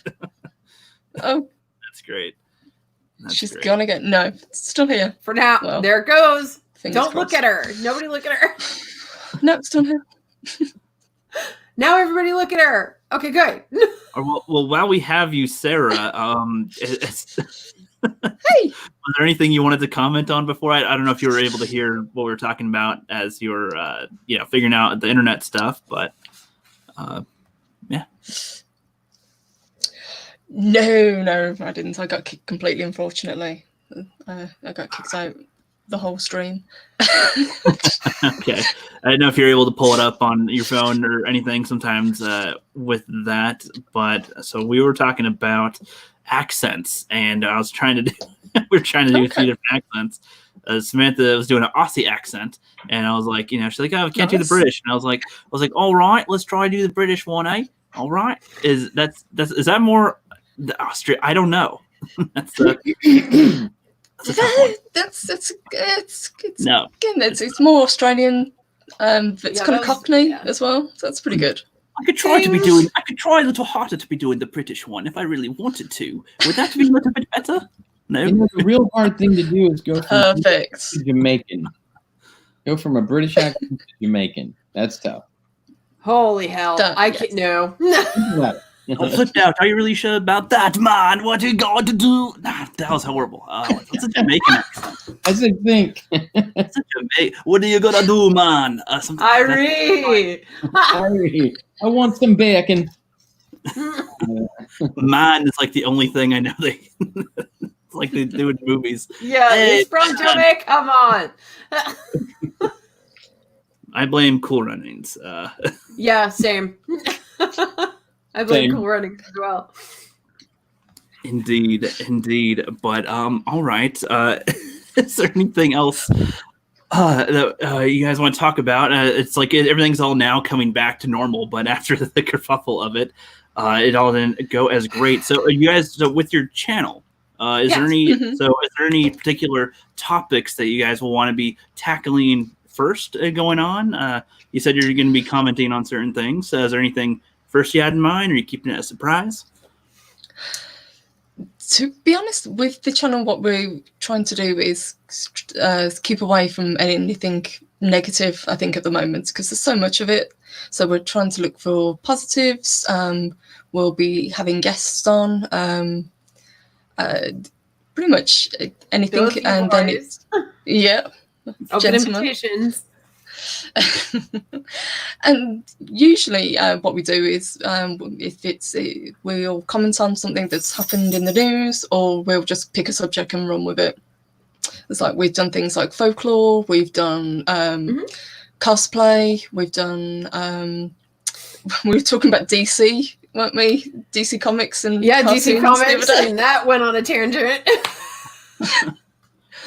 Oh, that's great. She's gonna get it's still here for now. Well, there it goes. Don't crossed. Look at her. Nobody look at her. No, it's still here. Now everybody look at her. Okay, good. Well, while we have you, Sarah, hey, was there anything you wanted to comment on before? I don't know if you were able to hear what we were talking about as you were, figuring out the internet stuff, but yeah. No, I didn't. I got kicked completely, unfortunately. I got kicked out the whole stream. Okay. I don't know if you're able to pull it up on your phone or anything sometimes with that, but so we were talking about accents, and I was trying to do we were trying to do 3 different accents. Samantha was doing an Aussie accent, and I was like, she's like, oh, I can't do the British, and I was like, all right, let's try to do the British one, eh? All right, is that more the Austria? I don't know. That's no. Again, it's more Australian. It's kind of Cockney as well, so that's pretty good. I could try a little harder to be doing the British one if I really wanted to. Would that be a little bit better? No. The real hard thing to do is go from perfect to Jamaican. Go from a British accent to Jamaican. That's tough. Holy hell! Can't. No. I'm flipped out. Are you really sure about that, man? What you got to do? Nah, that was horrible. What's a Jamaican accent? I said, think. What are you gonna do, man? Irene. I want some bacon. Mine is like the only thing I know they like they do in movies. Yeah, he's from Jamaica. Come on. I blame Cool Runnings. Yeah, same. I blame Cool Runnings as well. Indeed. But all right. Is there anything else that you guys want to talk about? It's like everything's all now coming back to normal, but after the kerfuffle of it, it all didn't go as great. So you guys, with your channel, is there any particular topics that you guys will want to be tackling first going on? You said you're going to be commenting on certain things. Is there anything first you had in mind, or are you keeping it a surprise? To be honest, with the channel, what we're trying to do is keep away from anything negative, I think, at the moment, because there's so much of it. So we're trying to look for positives. We'll be having guests on, pretty much anything. And then it's, yeah. Open invitations. And usually what we do is if we'll comment on something that's happened in the news, or we'll just pick a subject and run with it. It's like we've done things like folklore, we've done cosplay, we've done we were talking about DC, weren't we? DC Comics and DC Comics, and that went on a tangent.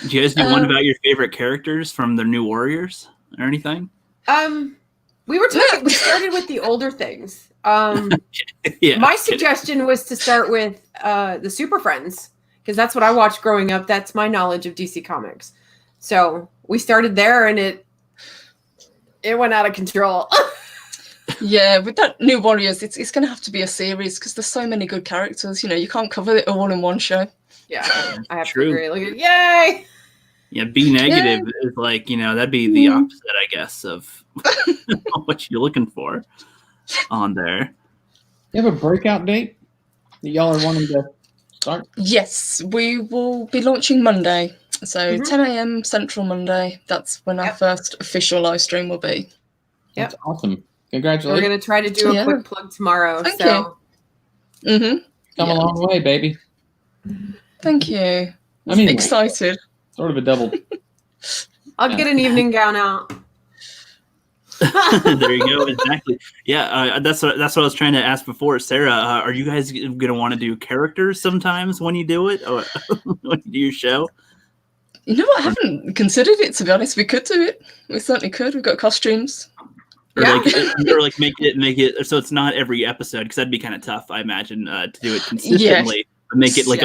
Do you guys do one about your favorite characters from the New Warriors or anything? We started with the older things. My suggestion was to start with the Super Friends, because that's what I watched growing up. That's my knowledge of DC Comics. So we started there, and it went out of control. Yeah, with that New Warriors, it's going to have to be a series, because there's so many good characters. You know, you can't cover it all in one show. Yeah, I have to agree. Like, yay! Yeah, be negative is like, that'd be the opposite, I guess, of what you're looking for on there. You have a breakout date that y'all are wanting to start? Yes, we will be launching Monday. So 10 a.m. Central Monday. That's when our first official live stream will be. That's awesome. Congratulations. We're going to try to do a quick plug tomorrow. Thank you. Come a long way, baby. Thank you. I'm excited. Sort of a double. I'll get an evening gown out. There you go. Exactly. Yeah, that's what I was trying to ask before. Sarah, are you guys going to want to do characters sometimes when you do it, or when you do your show? You know what? I haven't considered it, to be honest. We could do it. We certainly could. We've got costumes. Or like make it so it's not every episode, because that'd be kind of tough, I imagine, to do it consistently. Make it like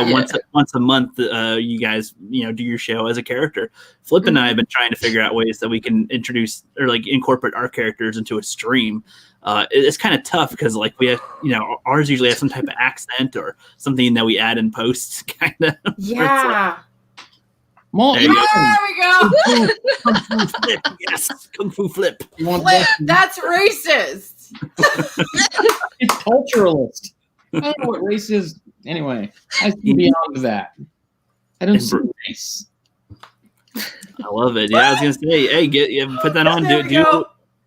once a month. You guys, do your show as a character. Flip and I have been trying to figure out ways that we can introduce or like incorporate our characters into a stream. It's kind of tough because like we have, ours usually have some type of accent or something that we add in posts, kind of. Yeah. There we go. Kung Fu Flip. Yes, Kung Fu Flip. Flip. That's racist. It's culturalist. I don't know what race is. Anyway, I see beyond that. I don't see race. I love it. Yeah, I was gonna say, hey, put that on.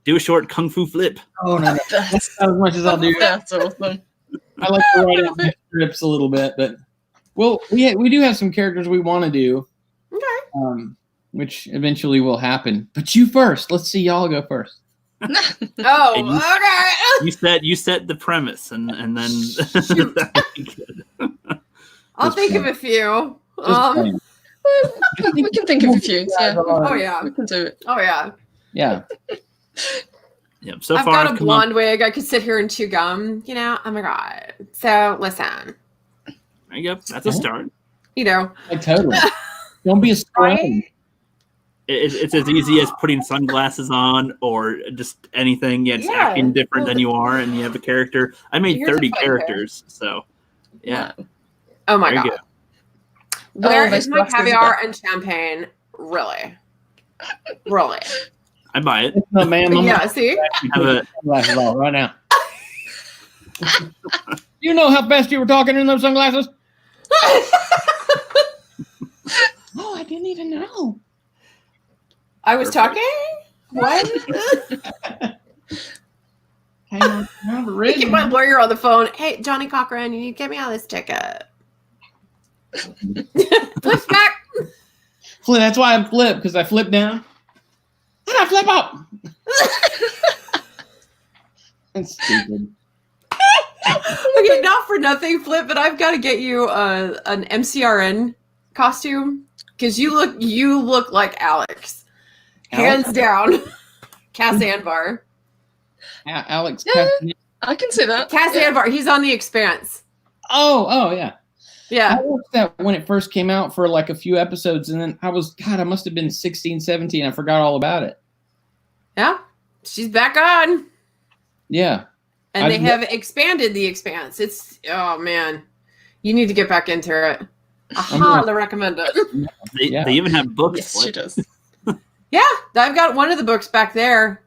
Do a short Kung Fu Flip. Oh no, that's as much as I'll do. That's awesome. I like to write out my scripts a little bit, but we do have some characters we want to do. Okay. Which eventually will happen. But you first. Let's see y'all go first. Okay. You set the premise, and then I'll think of a few. We can think of a few. Yeah. Oh yeah, we can do it. Oh yeah. Yeah. Yep. So I've far, got a blonde wig. I could sit here and chew gum. Oh my god. So listen. There you go. That's a start. Like totally. Don't be a scrub. It's as easy as putting sunglasses on or just anything. Yeah, just acting different than you are, and you have a character. I made 30 characters, so yeah. Oh my god. Where is my caviar and champagne? Really? Really? I buy it. No, ma'am. Yeah, see? Sunglasses on right now. You know how fast you were talking in those sunglasses? Oh, I didn't even know. I was talking? What? hang on. Get my lawyer on the phone. Hey, Johnny Cochran, you need to get me out of this ticket. Flip back. That's why I flip, because I flip down. And I flip up. That's stupid. Okay, not for nothing, Flip, but I've got to get you an MCRN costume because you look like Alex, hands down. Cass Anvar. Alex. Yeah, I can see that. Cass Anvar. He's on The Expanse. Oh, yeah. Yeah. I watched that when it first came out for like a few episodes, and then I must have been 16, 17. I forgot all about it. Yeah. She's back on. Yeah. And they have expanded The Expanse. It's, oh man, you need to get back into it. I highly recommend it. They even have books. Yes, she does. Yeah, I've got one of the books back there.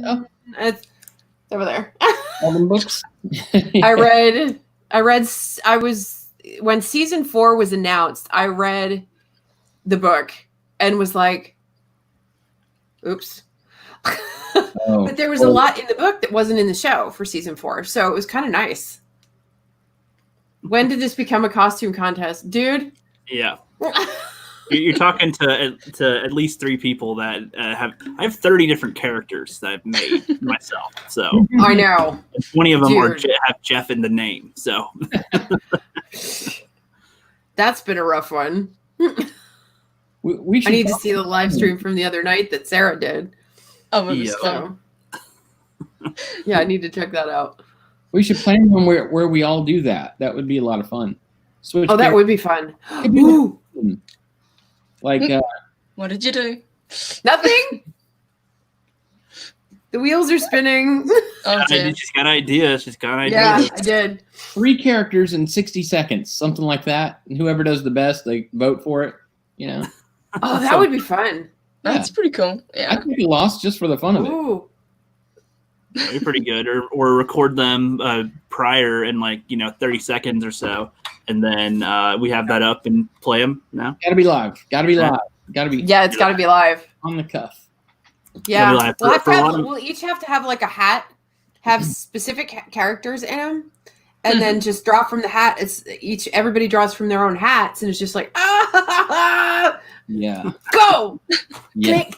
Oh. It's over there. All the books. When season 4 was announced, I read the book and was like, oops. But there was a lot in the book that wasn't in the show for season 4, so it was kind of nice. When did this become a costume contest, dude? Yeah, you're talking to at least 3 people that I have 30 different characters that I've made myself. So I know 20 of them have Jeff in the name. So that's been a rough one. we I need to see the live stream from the other night that Sarah did. Oh, it was Yeah. fun. Yeah, I need to check that out. We should plan one where we all do that. That would be a lot of fun. Switch Oh, that would be fun. Ooh. Like, What did you do? Nothing. The wheels are spinning. Oh, dear. she's got ideas. Yeah, I did. 3 characters in 60 seconds, something like that. And whoever does the best, they vote for it. You know. Oh, that would be fun. That's pretty cool. I Yeah. could be lost just for the fun of it. Ooh. That'd be pretty good. Or record them prior in 30 seconds or so, and then we have that up and play them now. Gotta be live. Gotta be live. Gotta be Yeah, it's got to be live. on the cuff. Gotta Yeah, be live. we'll each have to have like a hat, have specific characters in them, and then just draw from the hat. Everybody draws from their own hats, and it's just like Yeah. go, Yeah.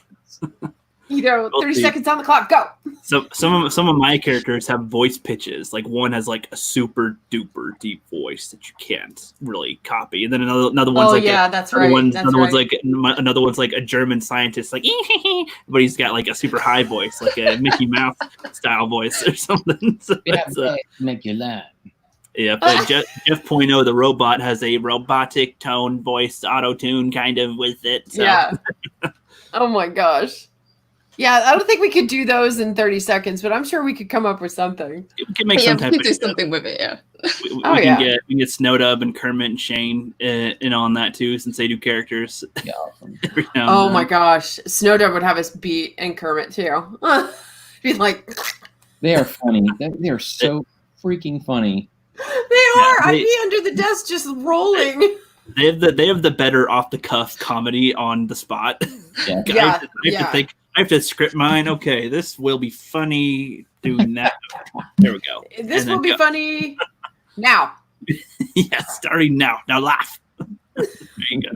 30 seconds on the clock, go. So some of my characters have voice pitches. Like one has like a super duper deep voice that you can't really copy, and then another one's that's right. Another one's like a German scientist, like, but he's got like a super high voice, like a Mickey Mouse style voice or something. So Make you laugh. yeah, but Jeff Point oh, the robot, has a robotic tone voice auto tune kind of with it. So. Yeah. Oh my gosh. Yeah, I don't think we could do those in 30 seconds, but I'm sure we could come up with something. We can make We some can type do of something with it, yeah. we can get Snowdub and Kermit and Shane in on that too, since they do characters. Yeah, awesome. every now and Oh then. my gosh. Snowdub would have us beat, and Kermit too. Be like, They are funny. They are so freaking funny. I'd be under the desk just rolling. They have the better off the cuff comedy on the spot. Yeah. I have to script mine. Okay, this will be funny. Doing that. There we go. This will be funny now. Yeah, starting now. Now laugh. There you go.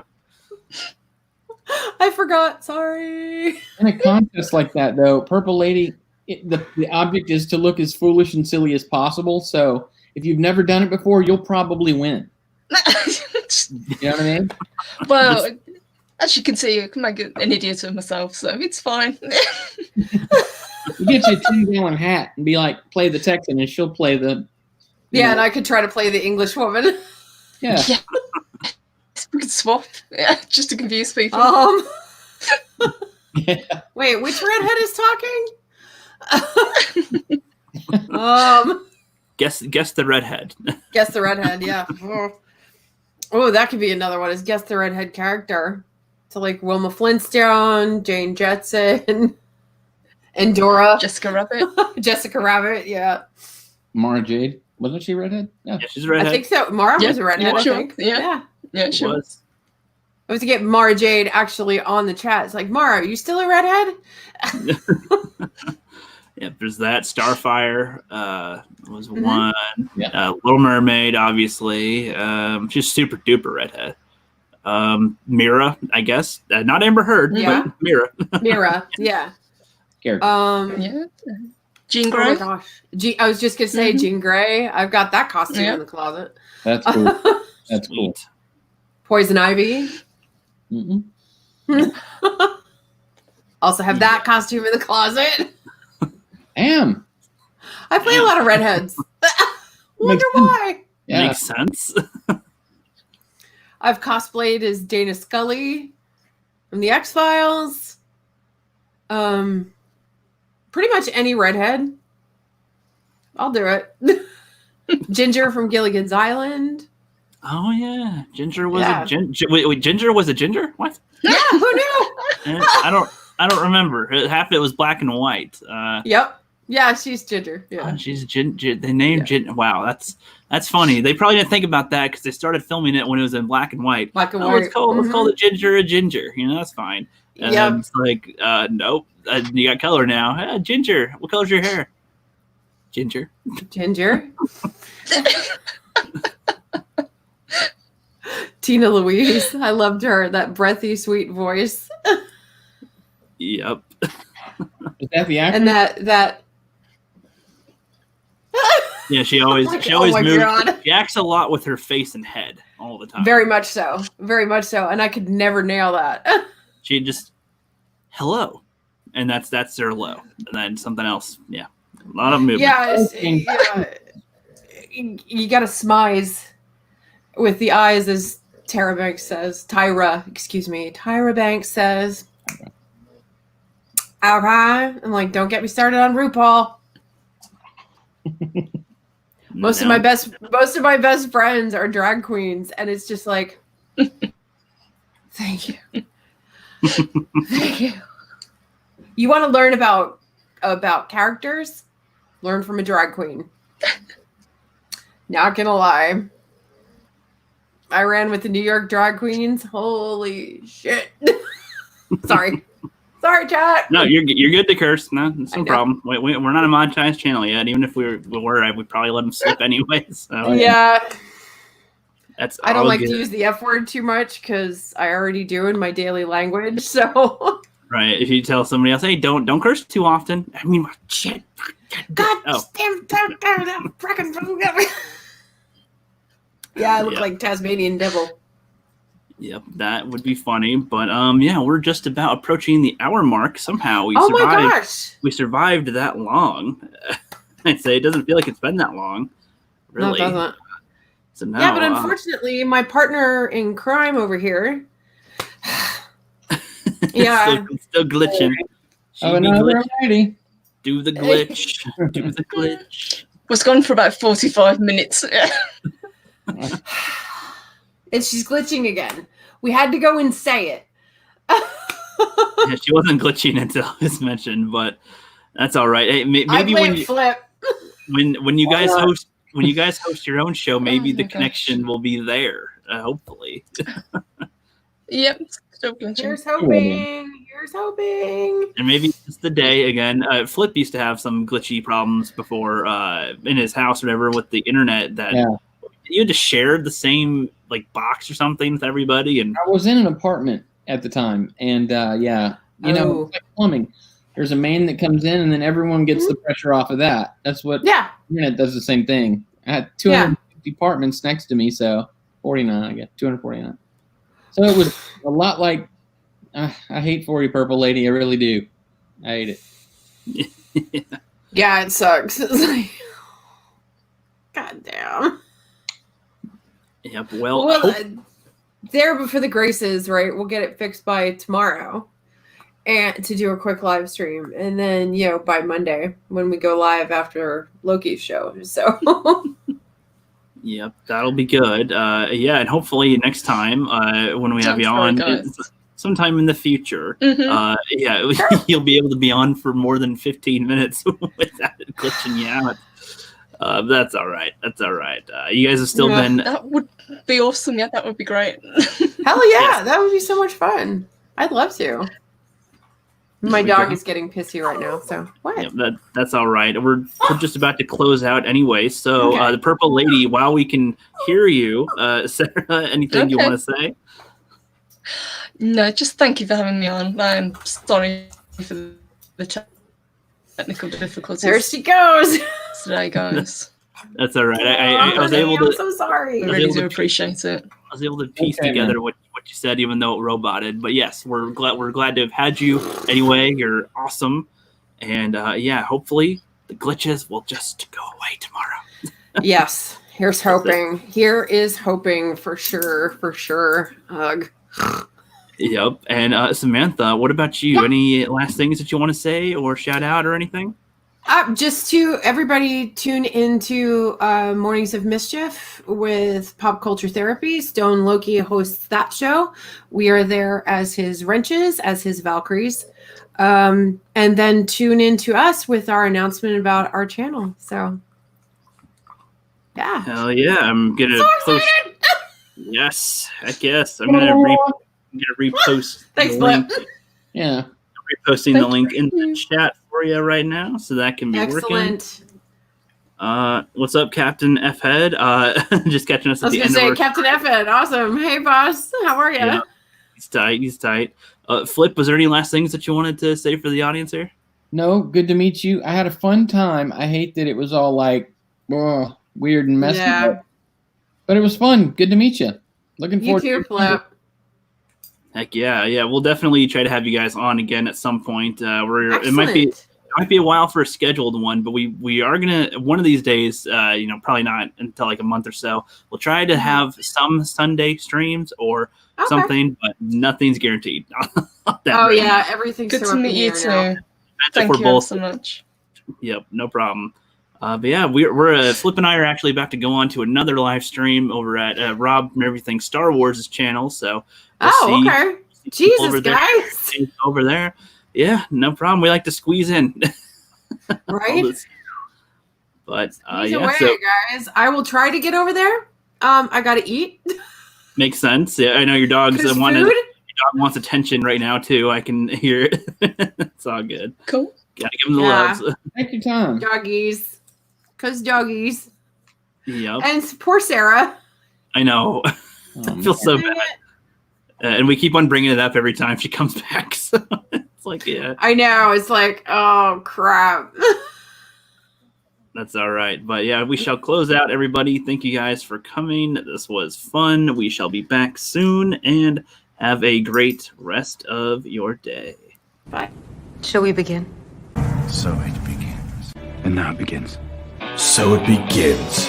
I forgot. Sorry. In a contest like that, though, Purple Lady, the object is to look as foolish and silly as possible. So if you've never done it before, you'll probably win. You know what I mean? Well, as you can see, I can make an idiot of myself, so it's fine. You get you a 10-gallon hat and be like, play the Texan, and she'll play the. Yeah, and I could try to play the English woman. Yeah. Yeah. We could swap, just to confuse people. Yeah. Wait, which redhead is talking? Guess the redhead. Guess the redhead, yeah. Oh, that could be another one. Is guess the redhead character. So like Wilma Flintstone, Jane Jetson, and Dora. Jessica Rabbit. Jessica Rabbit, yeah. Mara Jade. Wasn't she a redhead? Yeah. Yeah, she's a redhead. I think so. Mara was a redhead, yeah, I sure. think. Yeah. Yeah, It sure. was. I was to get Mara Jade actually on the chat. It's like, Mara, are you still a redhead? Yeah, there's that. Starfire was Mhm. one. Yeah. Little Mermaid, obviously. She's super duper redhead. Mira, I guess. Not Amber Heard, Yeah. but Mira. Mira, yeah. Character. Yeah. Jean Oh Grey. my gosh. I was just gonna say Mhm. Jean Grey. I've got that costume Yeah. in the closet. That's cool. That's cool. Sweet. Poison Ivy. Mm-mm. Also have that costume in the closet. Damn. I play a lot of redheads. Wonder Makes sense. why. Yeah. Makes sense. I've cosplayed as Dana Scully from the X-Files. Pretty much any redhead. I'll do it. Ginger from Gilligan's Island. Oh yeah, Ginger was Yeah. a wait, Ginger was a ginger? What? Yeah, who knew? I don't remember. Half of it was black and white. Yep. Yeah, she's Ginger. Yeah. She's Ginger. They named Ginger. Wow, that's funny. They probably didn't think about that because they started filming it when it was in black and white. Black and Oh, white. let's call Mhm. the ginger a ginger. You know, that's fine. And Yep. then it's like, nope, you got color now. Ginger, what color's your hair? Ginger. Ginger. Tina Louise. I loved her. That breathy, sweet voice. Yep. Is that the actor? And that Yeah, she always Like, she always oh my moves. God. She acts a lot with her face and head all the time. very much so. Very much so. And I could never nail that. She just hello, and that's their low, and then something else. Yeah, a lot of movement. Yeah, you got to smize with the eyes, as Tyra Banks says. Tyra Banks says. Okay, I'm like, don't get me started on RuPaul. Most of my best friends are drag queens, and it's just like, thank you, thank you. You want to learn about characters? Learn from a drag queen. Not gonna lie, I ran with the New York drag queens. Holy shit! Sorry, chat. No, you're good to curse. No, it's I no know. problem. We're not a monetized channel yet. Even if we were, we'd probably let them slip anyway. So Yeah, that's I don't all like good. to use the F word too much because I already do in my daily language. So, Right. If you tell somebody else, hey, don't curse too often. I mean, shit. God Oh. damn that freaking. Yeah, I look Yeah. like Tasmanian devil. Yep, that would be funny. But yeah, we're just about approaching the hour mark. Somehow we Oh survived. my gosh! We survived that long. I'd say it doesn't feel like it's been that long. Really. No, it doesn't. So now, Yeah, but unfortunately, my partner in crime over here. Yeah. still glitching. She Oh, be another glitch. lady. Do the glitch. Do the glitch. Was gone for about 45 minutes. And she's glitching again. We had to go and say it. Yeah, she wasn't glitching until it was mentioned, but that's all right. Hey, I maybe played Flip. when you guys host your own show, maybe Oh the my gosh. connection will be there. Hopefully. Yep, still glitching. Here's hoping. Here's hoping. And maybe it's the day again. Flip used to have some glitchy problems before in his house, or whatever, with the internet. That Yeah. you had to share the same like box or something with everybody, and I was in an apartment at the time, and yeah, you know, Oh. it's like plumbing. There's a main that comes in, and then everyone gets the pressure off of that. That's what Yeah. internet does the same thing. I had 250 apartments next to me, so 49, I guess 249. So it was a lot like I hate 40 Purple Lady. I really do. I hate it. Yeah, it sucks. It's like, God damn. yep. Well, Well, hope- there before the graces, right? We'll get it fixed by tomorrow, and to do a quick live stream, and then by Monday when we go live after Loki's show. So yep, that'll be good. Yeah, and hopefully next time when we have you Sounds on, very good. sometime in the future, Mhm. yeah, you'll be able to be on for more than 15 minutes without it glitching you out. That's all right. That's all right. You guys have still Yeah. been. That would be awesome. Yeah, that would be great. hell yeah, that would be so much fun. I'd love to. My dog is getting pissy right now. So what? Yeah, that's all right. We're just about to close out anyway. So Okay. the Purple Lady, while we can hear you, Sarah, anything you Okay. want to say? No, just thank you for having me on. I'm sorry for the technical difficulties. There she goes. Today, guys. That's all right. I was Honey, able to. I'm so sorry. I really do appreciate it. I was able to piece Okay, together man. what you said, even though it roboted. But yes, we're glad to have had you anyway. You're awesome, and yeah, hopefully the glitches will just go away tomorrow. Yes. Here's hoping. Here is hoping for sure. Ugh. Yep. And Samantha, what about you? Yeah. Any last things that you want to say or shout out or anything? Just to everybody tune into Mornings of Mischief with Pop Culture Therapy. Stone Loki hosts that show. We are there as his wrenches, as his Valkyries. And then tune into us with our announcement about our channel. So, yeah. Hell yeah. I'm going to So post. excited! Yes. Heck yes. I'm going to repost Thanks, the link. Yeah. Reposting the Thank link in the you. chat for you right now, so that can be Excellent. working. What's up, Captain F Head? Just catching us I at was the going end to say, of our. Captain Effin, awesome. Hey, boss. How are you? Yeah. He's tight. He's tight. Flip, was there any last things that you wanted to say for the audience here? No, good to meet you. I had a fun time. I hate that it was all like weird and messy, Yeah. but it was fun. Good to meet you. Looking You forward too, to Flip. Heck yeah, yeah. We'll definitely try to have you guys on again at some point. Excellent. It might be a while for a scheduled one, but we are gonna one of these days. Probably not until like a month or so. We'll try to have some Sunday streams or Okay. something, but nothing's guaranteed. Oh, yeah. Everything's Good so to up meet in the you air now. too. If Thank we're you both, so much. Yep, no problem. But yeah, we're Flip and I are actually about to go on to another live stream over at Rob from Everything Star Wars' channel. So we'll Oh, see okay. people over Jesus, there. guys. Over there. Yeah, no problem. We like to squeeze in. all Right? this. But Squeeze yeah, away, so guys. I will try to get over there. I got to eat. makes sense. Yeah, I know your dog's Because your food. dog wants attention right now too. I can hear it. It's all good. Cool. Gotta give him the Yeah. loves. Take your time. Doggies. Because doggies. Yep, And poor Sarah. I know. I Oh, feel so Dang bad. it. And we keep on bringing it up every time she comes back. So it's like, yeah, I know. It's like, oh, crap. that's all right. But yeah, we shall close out, everybody. Thank you guys for coming. This was fun. We shall be back soon and have a great rest of your day. Bye. Shall we begin? So it begins. And now it begins. So it begins.